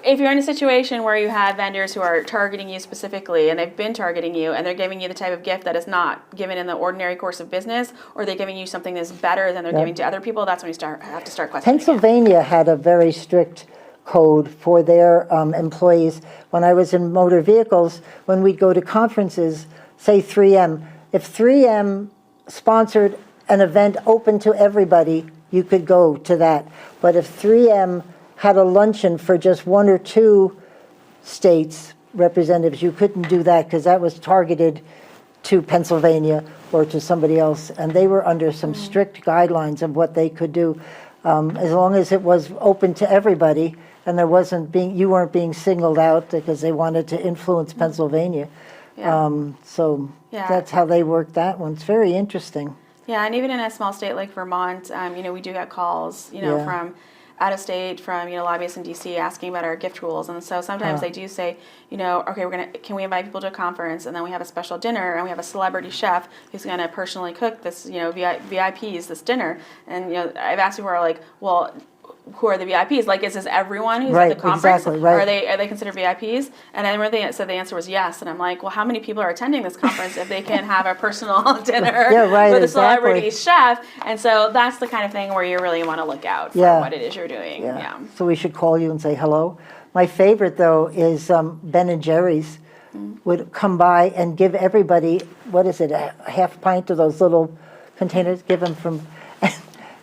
if you're in a situation where you have vendors who are targeting you specifically and they've been targeting you and they're giving you the type of gift that is not given in the ordinary course of business, or they're giving you something that's better than they're giving to other people, that's when you have to start questioning. Pennsylvania had a very strict code for their employees. When I was in motor vehicles, when we'd go to conferences, say 3M, if 3M sponsored an event open to everybody, you could go to that. But if 3M had a luncheon for just one or two states representatives, you couldn't do that because that was targeted to Pennsylvania or to somebody else, and they were under some strict guidelines of what they could do, as long as it was open to everybody and you weren't being singled out because they wanted to influence Pennsylvania. That's how they worked that one. It's very interesting. Yeah, and even in a small state like Vermont, we do get calls, from out of state, from lobbyists in DC asking about our gift rules, and so sometimes they do say, okay, can we invite people to a conference, and then we have a special dinner, and we have a celebrity chef who's going to personally cook this, VIPs this dinner, and I've asked people, like, well, who are the VIPs? Like, is this everyone who's Right, at the conference? exactly, right. Are they considered VIPs? And I remember they said the answer was yes. And I'm like, well, how many people are attending this conference if they can have a personal dinner Yeah, right, with a exactly. celebrity chef? And so that's the kind of thing where you really want to look out for Yeah. what it is you're doing. Yeah. So we should call you and say hello. My favorite, though, is Ben and Jerry's would come by and give everybody, what is it, a half pint of those little containers, give them from,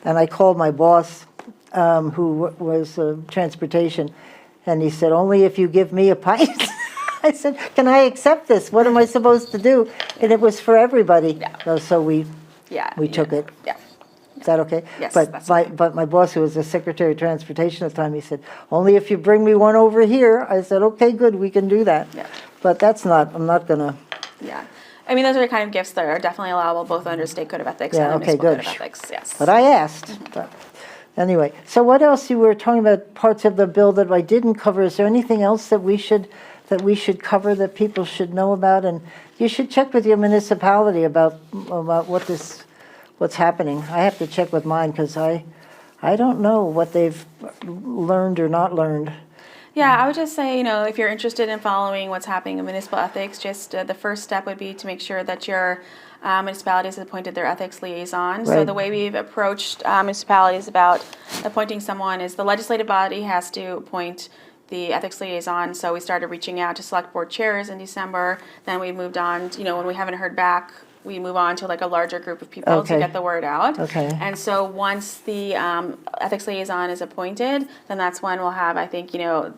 and I called my boss, who was transportation, and he said, only if you give me a pint. I said, can I accept this? What am I supposed to do? And it was for everybody. Yeah. So we took it. Yeah. Is that okay? Yes, But that's but my boss, who was the Secretary of Transportation at the time, he said, only if you bring me one over here. I said, okay, good, we can do that. Yeah. But that's not, I'm not gonna, Yeah. I mean, those are the kind of gifts that are definitely allowable both under state code of ethics Yeah, and the okay, municipal good. code of ethics. Yes. but I asked. But anyway, so what else, you were talking about parts of the bill that I didn't cover. Is there anything else that we should cover, that people should know about? And you should check with your municipality about what's happening. I have to check with mine, because I don't know what they've learned or not learned. Yeah, I would just say, if you're interested in following what's happening in municipal ethics, just the first step would be to make sure that your municipality has appointed their ethics liaison. So Right. the way we've approached municipalities about appointing someone is the legislative body has to appoint the ethics liaison. So we started reaching out to select board chairs in December. Then we moved on, when we haven't heard back, we move on to like a larger group of people Okay. to get the word out. Okay. And so once the ethics liaison is appointed, then that's when we'll have, I think,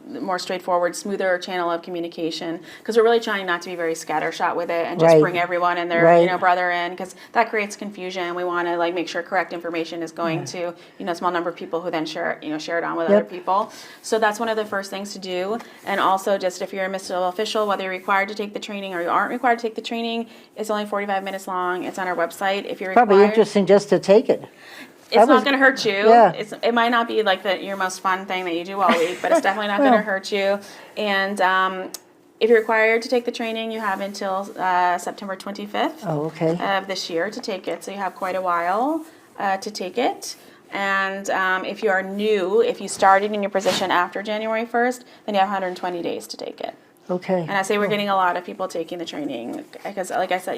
more straightforward, smoother channel of communication. Because we're really trying not to be very scattershot with it and just Right. bring everyone and their Right. brother in, because that creates confusion. We want to make sure correct information is going to a small number of people who then share it on with Yep. other people. So that's one of the first things to do. And also, just if you're a municipal official, whether you're required to take the training or you aren't required to take the training, it's only 45 minutes long. It's on our website. If you're required, Probably interesting just to take it. it's That not was- going to hurt you. Yeah. It might not be like your most fun thing that you do all week, but it's definitely not going to Well. hurt you. And if you're required to take the training, you have until September 25th Oh, okay. of this year to take it. So you have quite a while to take it. And if you are new, if you started in your position after January 1st, then you have 120 days to take it. Okay. And I say we're getting a lot of people taking the training because, like I said,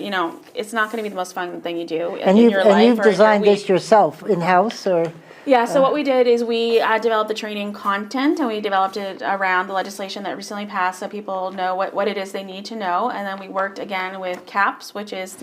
it's not going to be the most fun thing you do And in you've, your and life you've or in your designed week. this yourself in-house, or? Yeah, so what we did is we developed the training content, and we developed it around the legislation that recently passed so people know what it is they need to know. And then we worked again with CAPS, which is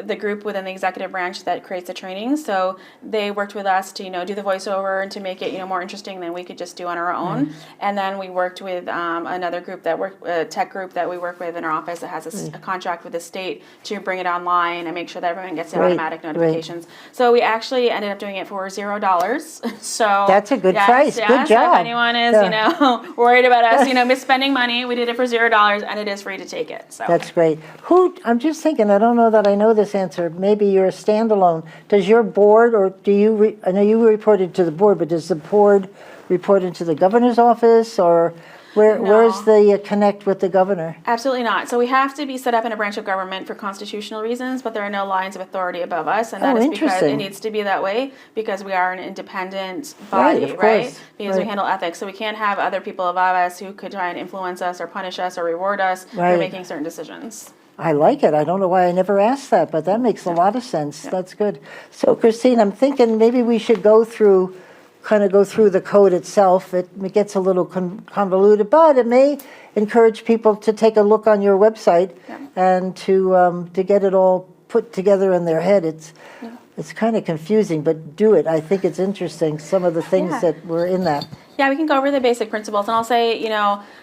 the group within the executive branch that creates the training. So they worked with us to do the voiceover and to make it more interesting than we could just do on our own. And then we worked with another group a tech group that we work with in our office that has a contract with the state to bring it online and make sure that everyone gets the Right, automatic right. notifications. So we actually ended up doing it for $0. So That's a good price. Good So job. if anyone is Yeah. worried about us misspending money, we did it for $0 and it is free to take it. So That's great. I'm just thinking, I don't know that I know this answer. Maybe you're a standalone. Does your board, or do you, I know you reported to the board, but does the board report into the governor's office, or where's the connect with the governor? Absolutely not. So we have to be set up in a branch of government for constitutional reasons, but there are no lines of authority above us, and that is because interesting. it needs to be that way because we are an independent Right, body, of course. Because we Right. handle ethics, so we can't have other people above us who could try and influence us or punish us or reward us for Right. making certain decisions. I like it. I don't know why I never asked that, but that makes a lot of sense. That's good. So Christine, I'm thinking maybe we should go through the code itself. It gets a little convoluted, but it may encourage people to take a look on your website and to get it all put together in their head. It's kind of confusing, but do it. I think it's interesting, some of the things Yeah. that were in that. Yeah, we can go over the basic principles, and I'll say,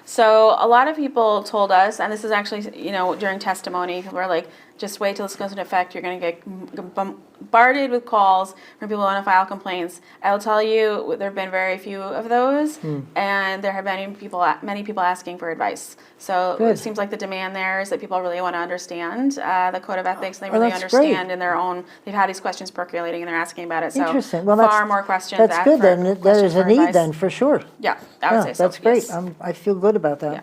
so a lot of people told us, and this is actually, during testimony, people were like, just wait till this goes into effect, you're going to get bombarded with calls from people who want to file complaints. I will tell you, there have been very few of those, and there have been many people asking for advice. So Good. it seems like the demand there is that people really want to understand the Code of Ethics, and they Oh, really that's understand great. in their own, they've had these questions percolating, and they're asking about it. So Interesting. Well, far more questions. That's good then. questions There's a for need advice. then, for sure. Yeah, I would say so. That's great. Yes. I feel good about that. Yeah.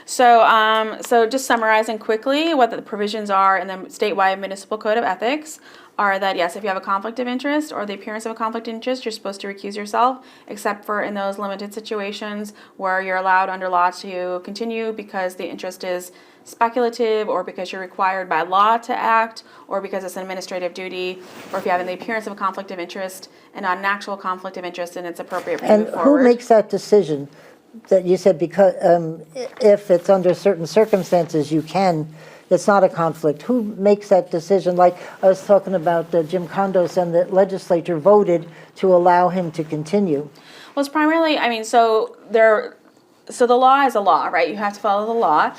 So just summarizing quickly what the provisions are in the statewide municipal code of ethics are that, yes, if you have a conflict of interest or the appearance of a conflict of interest, you're supposed to recuse yourself, except for in those limited situations where you're allowed under law to continue because the interest is speculative, or because you're required by law to act, or because it's an administrative duty, or if you have the appearance of a conflict of interest and not an actual conflict of interest, and it's appropriate for you to And move forward. who makes that decision? That you said because, if it's under certain circumstances, it's not a conflict. Who makes that decision? Like I was talking about Jim Condos, and the legislature voted to allow him to continue. Well, it's primarily, so the law is a law, right? You have to follow the law,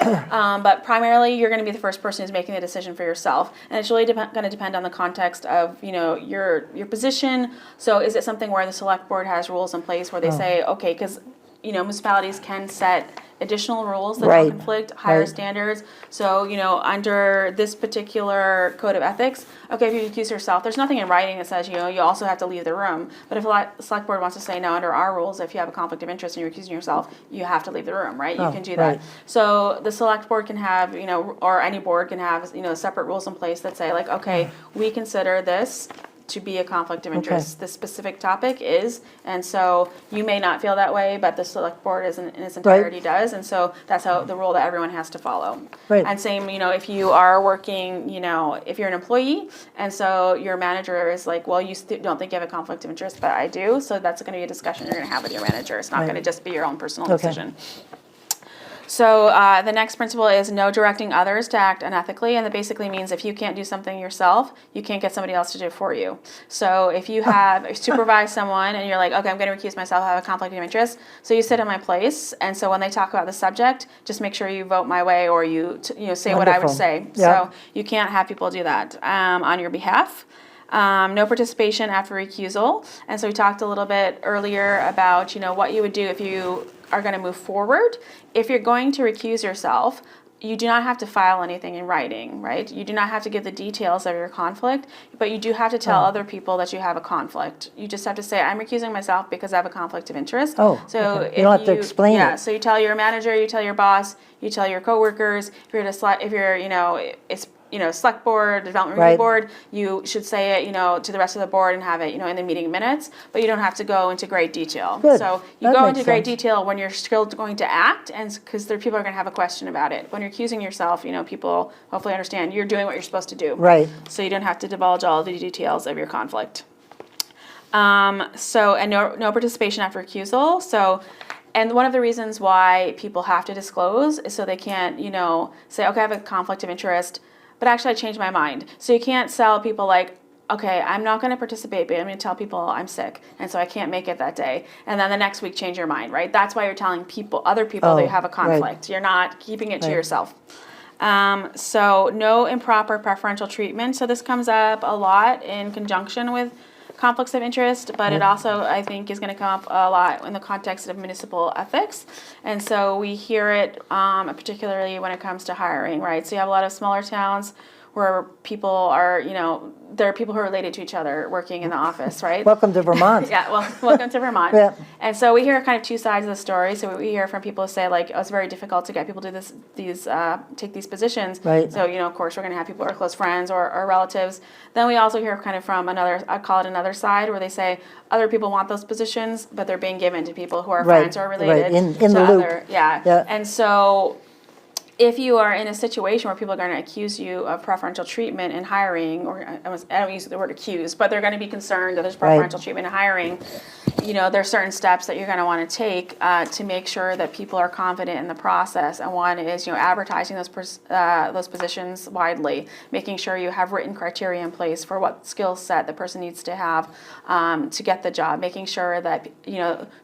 but primarily you're going to be the first person who's making the decision for yourself, and it's really going to depend on the context of your position. So is it something where the select board has rules in place where they say, okay, because municipalities can set additional rules that don't conflict, higher standards. So, under this particular code of ethics, okay, if you accuse yourself, there's nothing in writing that says, you also have to leave the room. But if a select board wants to say, no, under our rules, if you have a conflict of interest and you're accusing yourself, you have to leave the room, right? You can do that. So the select board can have, or any board can have, separate rules in place that say, like, okay, we consider this to be a conflict of interest. This specific topic is, and so you may not feel that way, but the select board in its entirety does, and so that's how the rule that everyone has to follow. And same, if you are working, if you're an employee, and so your manager is like, well, you don't think you have a conflict of interest, but I do, so that's going to be a discussion you're going to have with your manager. It's not going to just be your own personal decision. So the next principle is no directing others to act unethically, and that basically means if you can't do something yourself, you can't get somebody else to do it for you. So if you have supervised someone and you're like, okay, I'm going to recuse myself, I have a conflict of interest, so you sit in my place, and so when they talk about the subject, just make sure you vote my way, or you say what I would say. So you can't have people do that on your behalf. No participation after recusal, and so we talked a little bit earlier about what you would do if you are going to move forward. If you're going to recuse yourself, you do not have to file anything in writing, right? You do not have to give the details of your conflict, but you do have to tell other people that you have a conflict. You just have to say, I'm recusing myself because I have a conflict of interest. So if you don't have to explain it. Yeah, so you tell your manager, you tell your boss, you tell your coworkers. It's select board, development review board, you should say it, to the rest of the board and have it, in the meeting minutes, but you don't have to go into great detail. So you go into great detail when you're still going to act, and because people are going to have a question about it. When you're accusing yourself, people hopefully understand you're doing what you're supposed to do. So you don't have to divulge all the details of your conflict. And no participation after recusal. And one of the reasons why people have to disclose is so they can't, say, okay, I have a conflict of interest, but actually I changed my mind. So you can't sell people like, okay, I'm not going to participate, but I'm going to tell people I'm sick, and so I can't make it that day. And then the next week change your mind, right? That's why you're telling other people that you have a conflict. You're not keeping it to yourself. So no improper preferential treatment. So this comes up a lot in conjunction with conflicts of interest, but it also, I think, is going to come up a lot in the context of municipal ethics. And so we hear it particularly when it comes to hiring, right? So you have a lot of smaller towns where people are, there are people who are related to each other working in the office, right? Welcome to Vermont. Welcome to Vermont. And so we hear kind of two sides of the story. So we hear from people who say, like, oh, it's very difficult to get people to take these positions. So, of course, we're going to have people who are close friends or relatives. Then we also hear kind of from I call it another side, where they say other people want those positions, but they're being given to people who are friends or related. In the loop. And so if you are in a situation where people are going to accuse you of preferential treatment in hiring, or I don't use the word accuse, but they're going to be concerned that there's preferential treatment in hiring, there's certain steps that you're going to want to take to make sure that people are confident in the process. And one is, advertising those positions widely, making sure you have written criteria in place for what skill set the person needs to have to get the job, making sure that,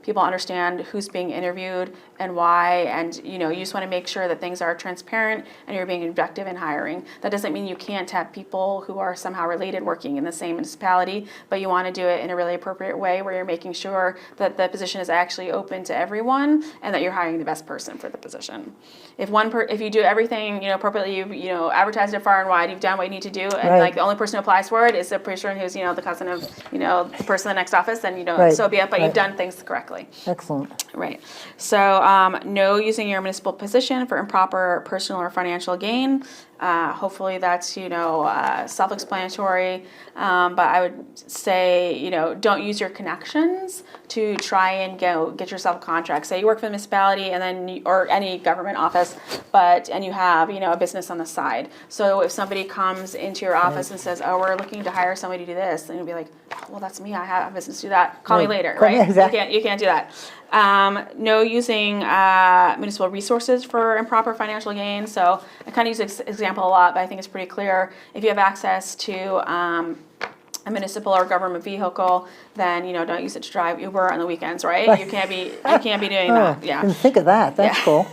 people understand who's being interviewed and why, and, you just want to make sure that things are transparent and you're being objective in hiring. That doesn't mean you can't have people who are somehow related working in the same municipality, but you want to do it in a really appropriate way where you're making sure that the position is actually open to everyone and that you're hiring the best person for the position. If you do everything, appropriately, you advertised it far and wide, you've done what you need to do, and Right. like the only person who applies for it is the person who's, the cousin of, the person in the next office, then, Right. so be it, but Right. you've done things correctly. Excellent. Right. So, no using your municipal position for improper personal or financial gain. Hopefully that's, self-explanatory. But I would say, don't use your connections to try and get yourself a contract. Say you work for the municipality and then, or any government office, and you have, a business on the side. So if somebody comes into your office and says, oh, we're looking to hire somebody to do this, then you'll be like, oh, well, that's me. I have a business to do that. Call me Right. later, Call me- right? exactly. You can't do that. No using municipal resources for improper financial gain. So I kind of use this example a lot, but I think it's pretty clear. If you have access to a municipal or government vehicle, then don't use it to drive Uber on the weekends, right? Right. You can't be doing Oh, that. Yeah. didn't think of that. That's Yeah. cool.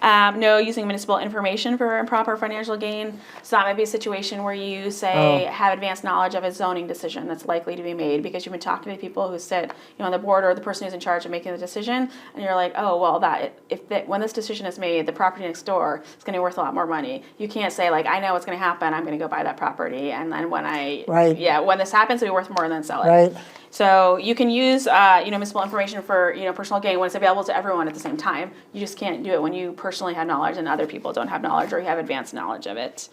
No using municipal information for improper financial gain. So that might be a situation where you say have advanced knowledge of a zoning decision that's likely to be made because you've been talking to people who sit on the board or the person who's in charge of making the decision, and you're like, oh well, when this decision is made, the property next door is going to be worth a lot more money. You can't say like, I know what's going to happen, I'm going to go buy that property, and then when when this happens, it'll be worth more, and then sell it. Right. So you can use, municipal information for, personal gain when it's available to everyone at the same time. You just can't do it when you personally have knowledge and other people don't have knowledge or you have advanced knowledge of it.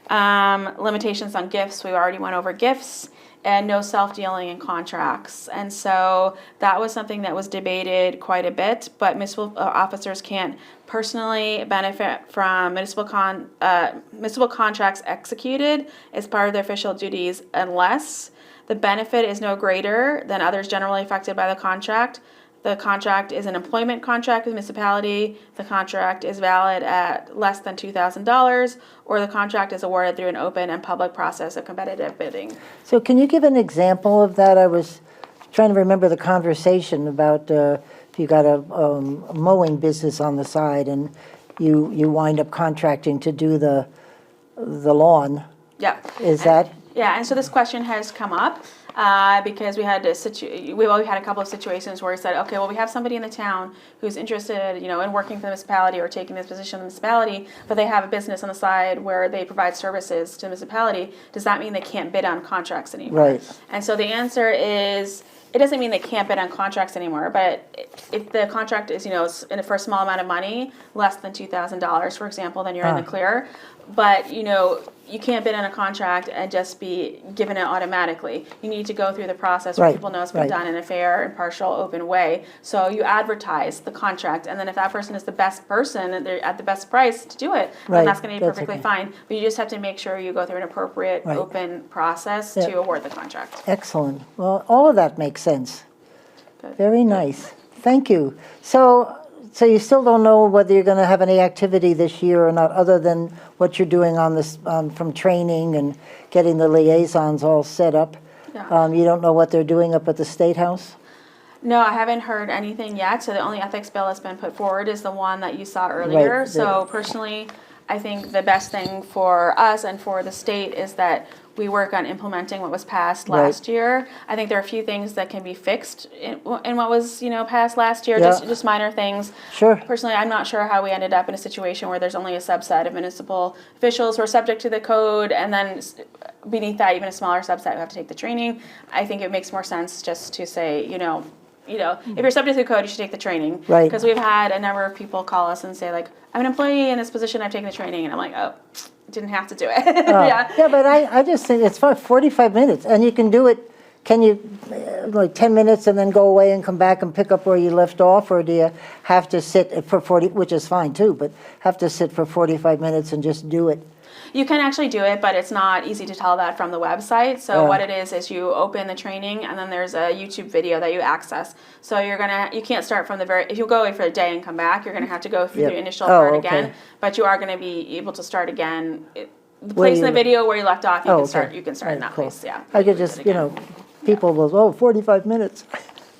Limitations on gifts. We already went over gifts. And no self-dealing in contracts. And so that was something that was debated quite a bit, but municipal officers can't personally benefit from municipal contracts executed as part of their official duties unless the benefit is no greater than others generally affected by the contract. The contract is an employment contract with the municipality. The contract is valid at less than $2,000, or the contract is awarded through an open and public process of competitive bidding. So can you give an example of that? I was trying to remember the conversation about if you got a mowing business on the side and you wind up contracting to do the lawn. Yeah. Is that? Yeah, and so this question has come up because we've had a couple of situations where we said, okay, well, we have somebody in the town who's interested, in working for the municipality or taking this position in the municipality, but they have a business on the side where they provide services to the municipality. Does that mean they can't bid on contracts anymore? Right. And so the answer is, it doesn't mean they can't bid on contracts anymore, but if the contract is, for a small amount of money, less than $2,000, for example, then you're in the clear. But, you can't bid on a contract and just be given it automatically. You need to go through the process where Right, people know it's been right. done in a fair, impartial, open way. So you advertise the contract, and then if that person is the best person and they're at the best price to do it, Right, then that's going to be that's perfectly okay. fine. But you just have to make sure you go through an appropriate, Right. open process Yeah. to award the contract. Excellent. Well, all of that makes sense. Good. Very nice. Thank you. So you still don't know whether you're going to have any activity this year or not, other than what you're doing on this, from training and getting the liaisons all set up? Yeah. You don't know what they're doing up at the State House? No, I haven't heard anything yet. So the only ethics bill that's been put forward is the one that you saw earlier. Right. So personally, I think the best thing for us and for the state is that we work on implementing what was passed Right. last year. I think there are a few things that can be fixed in what was, passed last year, Yeah. just minor things. Sure. Personally, I'm not sure how we ended up in a situation where there's only a subset of municipal officials who are subject to the code, and then beneath that, even a smaller subset who have to take the training. I think it makes more sense just to say, if you're subject to the code, you should take the training. Right. Because we've had a number of people call us and say, like, I'm an employee in this position, I've taken the training, and I'm like, oh, didn't have to do it. Yeah. Yeah, but I just think it's 45 minutes, and you can do it, can you, like 10 minutes and then go away and come back and pick up where you left off, or do you have to sit for 40, which is fine too, but have to sit for 45 minutes and just do it? You can actually do it, but it's not easy to tell that from the website. So what it is you open the training, and then there's a YouTube video that you access. So you can't start from if you go away for a day and come back, you're gonna have to go through Yep. the initial Oh, part okay. again. But you are gonna be able to start again. The Where place in the you- video where you left off, you Oh, can okay. start. You can start in Right, that cool. place. Yeah. I could Do it just, again. people will, 45 minutes.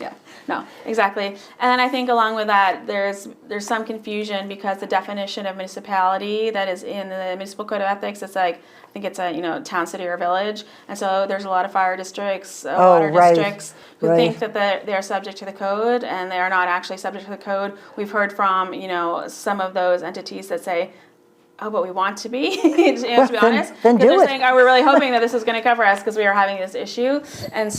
Yeah. No, exactly. And then I think along with that, there's some confusion because the definition of municipality that is in the Municipal Code of Ethics, it's like, I think it's a town, city, or village. And so there's a lot of fire districts, water right, districts who right. think that they're subject to the code, and they are not actually subject to the code. We've heard from some of those entities that say, oh, but we want to be, to be honest. Then do they're it. saying, oh, we're really hoping that this is going to cover us because we are having this issue. And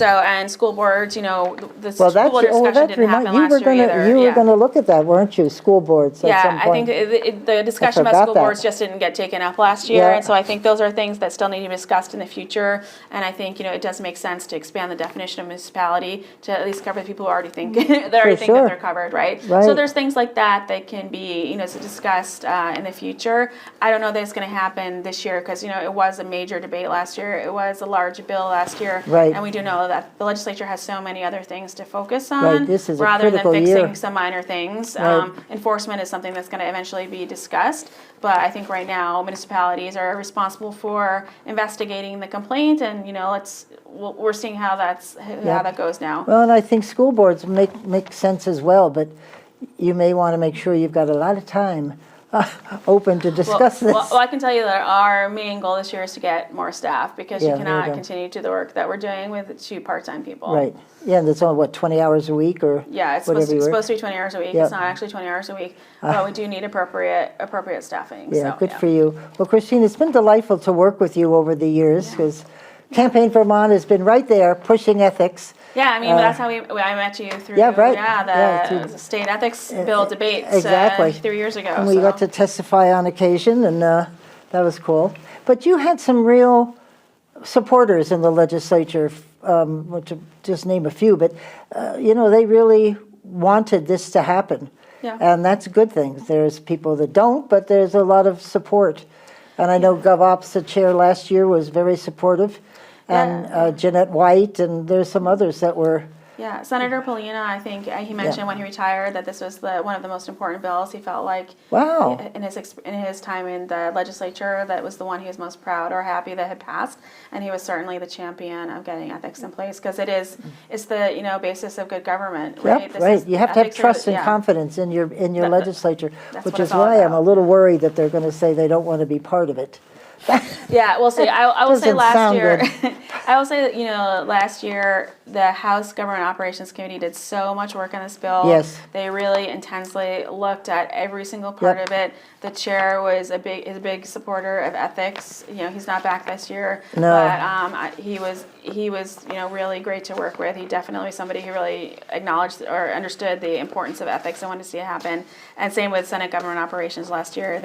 school boards, the school board discussion didn't happen last year either. You were going to look at that, weren't you? School boards at some I point. think the discussion about school boards just didn't get taken up last year. Yeah. And so I think those are things that still need to be discussed in the future. And I think, it does make sense to expand the definition of municipality to at least cover the people who already think, that they're covered, right? So there's things like that can be, discussed in the future. I don't know that it's going to happen this year because it was a major debate last year. It was a large bill last year, right. And we do know that the legislature has so many other things to focus on, right. This is rather than fixing year. some minor things. Right. Enforcement is something that's going to eventually be discussed, but I think right now municipalities are responsible for investigating the complaint, and we're seeing how that goes now. Well, and I think school boards make sense as well, but you may want to make sure you've got a lot of time open to discuss this. Well, I can tell you that our main goal this year is to get more staff because you cannot continue to do the work that we're doing with 2 part-time people. Right. Yeah, and it's only, 20 hours a week or yeah, it's supposed to be 20 hours a week. It's not actually 20 hours a week, but we do need appropriate staffing. Yeah, good for you. Well, Christine, it's been delightful to work with you over the years because Campaign Vermont has been right there pushing ethics. Yeah, I mean, that's how I met you through the state ethics bill debate 3 years ago. And we got to testify on occasion, and that was cool. But you had some real supporters in the legislature, to just name a few, but, they really wanted this to happen. Yeah. And that's a good thing. There's people that don't, but there's a lot of support. And I know GovOps, the chair last year, was very supportive. And Jeanette White, and there's some others that were. Yeah, Senator Polina, I think he mentioned when he retired that this was one of the most important bills. He felt like in his time in the legislature, that was the one he was most proud or happy that had passed, and he was certainly the champion of getting ethics in place because it's the basis of good government. Right? Yep, right. You have to have trust and confidence in your legislature, which is why I'm a little worried that they're going to say they don't want to be part of it. Yeah, we'll see. I will say last year, last year the House Government Operations Committee did so much work on this bill. Yes. They really intensely looked at every single part of it. The chair is a big supporter of ethics. He's not back this year. No. But he was really great to work with. He definitely was somebody who really acknowledged or understood the importance of ethics and wanted to see it happen. And same with Senate Government Operations last year.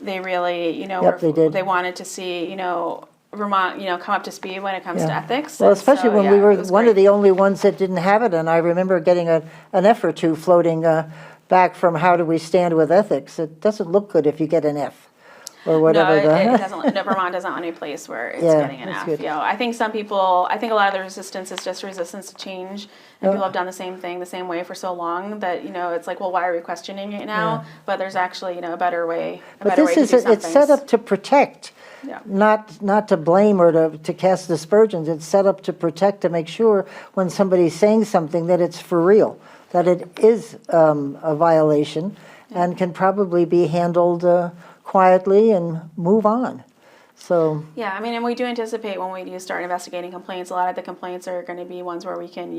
They really, they wanted to see, Vermont, come up to speed when it comes to ethics. Well, especially when we were one of the only ones that didn't have it, and I remember getting an F or two floating back from how do we stand with ethics. It doesn't look good if you get an F or whatever. No, it doesn't. No, Vermont doesn't want any place where it's getting an F. Good. I think a lot of the resistance is just resistance to change, and people have done the same thing the same way for so long that it's like, well, why are we questioning it now? Yeah. But there's actually a better way. But this is it's set up to protect, not to blame or to cast aspersions. It's set up to protect, to make sure when somebody's saying something that it's for real, that it is a violation, and can probably be handled quietly and move on. So yeah, I mean, and we do anticipate when we do start investigating complaints, a lot of the complaints are going to be ones where we can,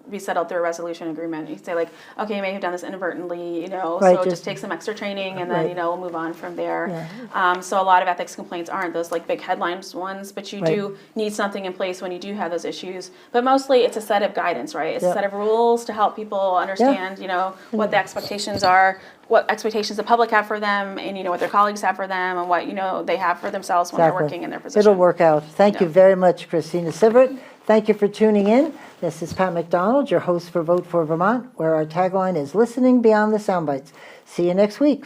be settled through a resolution agreement. You say like, okay, you may have done this inadvertently, so just take some extra training and then, we'll move on from there. Yeah. So a lot of ethics complaints aren't those like big headlines ones, but you do need something in place when you do have those issues. But mostly it's a set of guidance, right? It's a set of rules to help people understand, what the expectations are, what expectations the public have for them, and what their colleagues have for them, and what they have for themselves when they're working in their position. It'll work out. Thank you very much, Christina Sivret. Thank you for tuning in. This is Pat McDonald, your host for Vote for Vermont, where our tagline is listening beyond the soundbites. See you next week.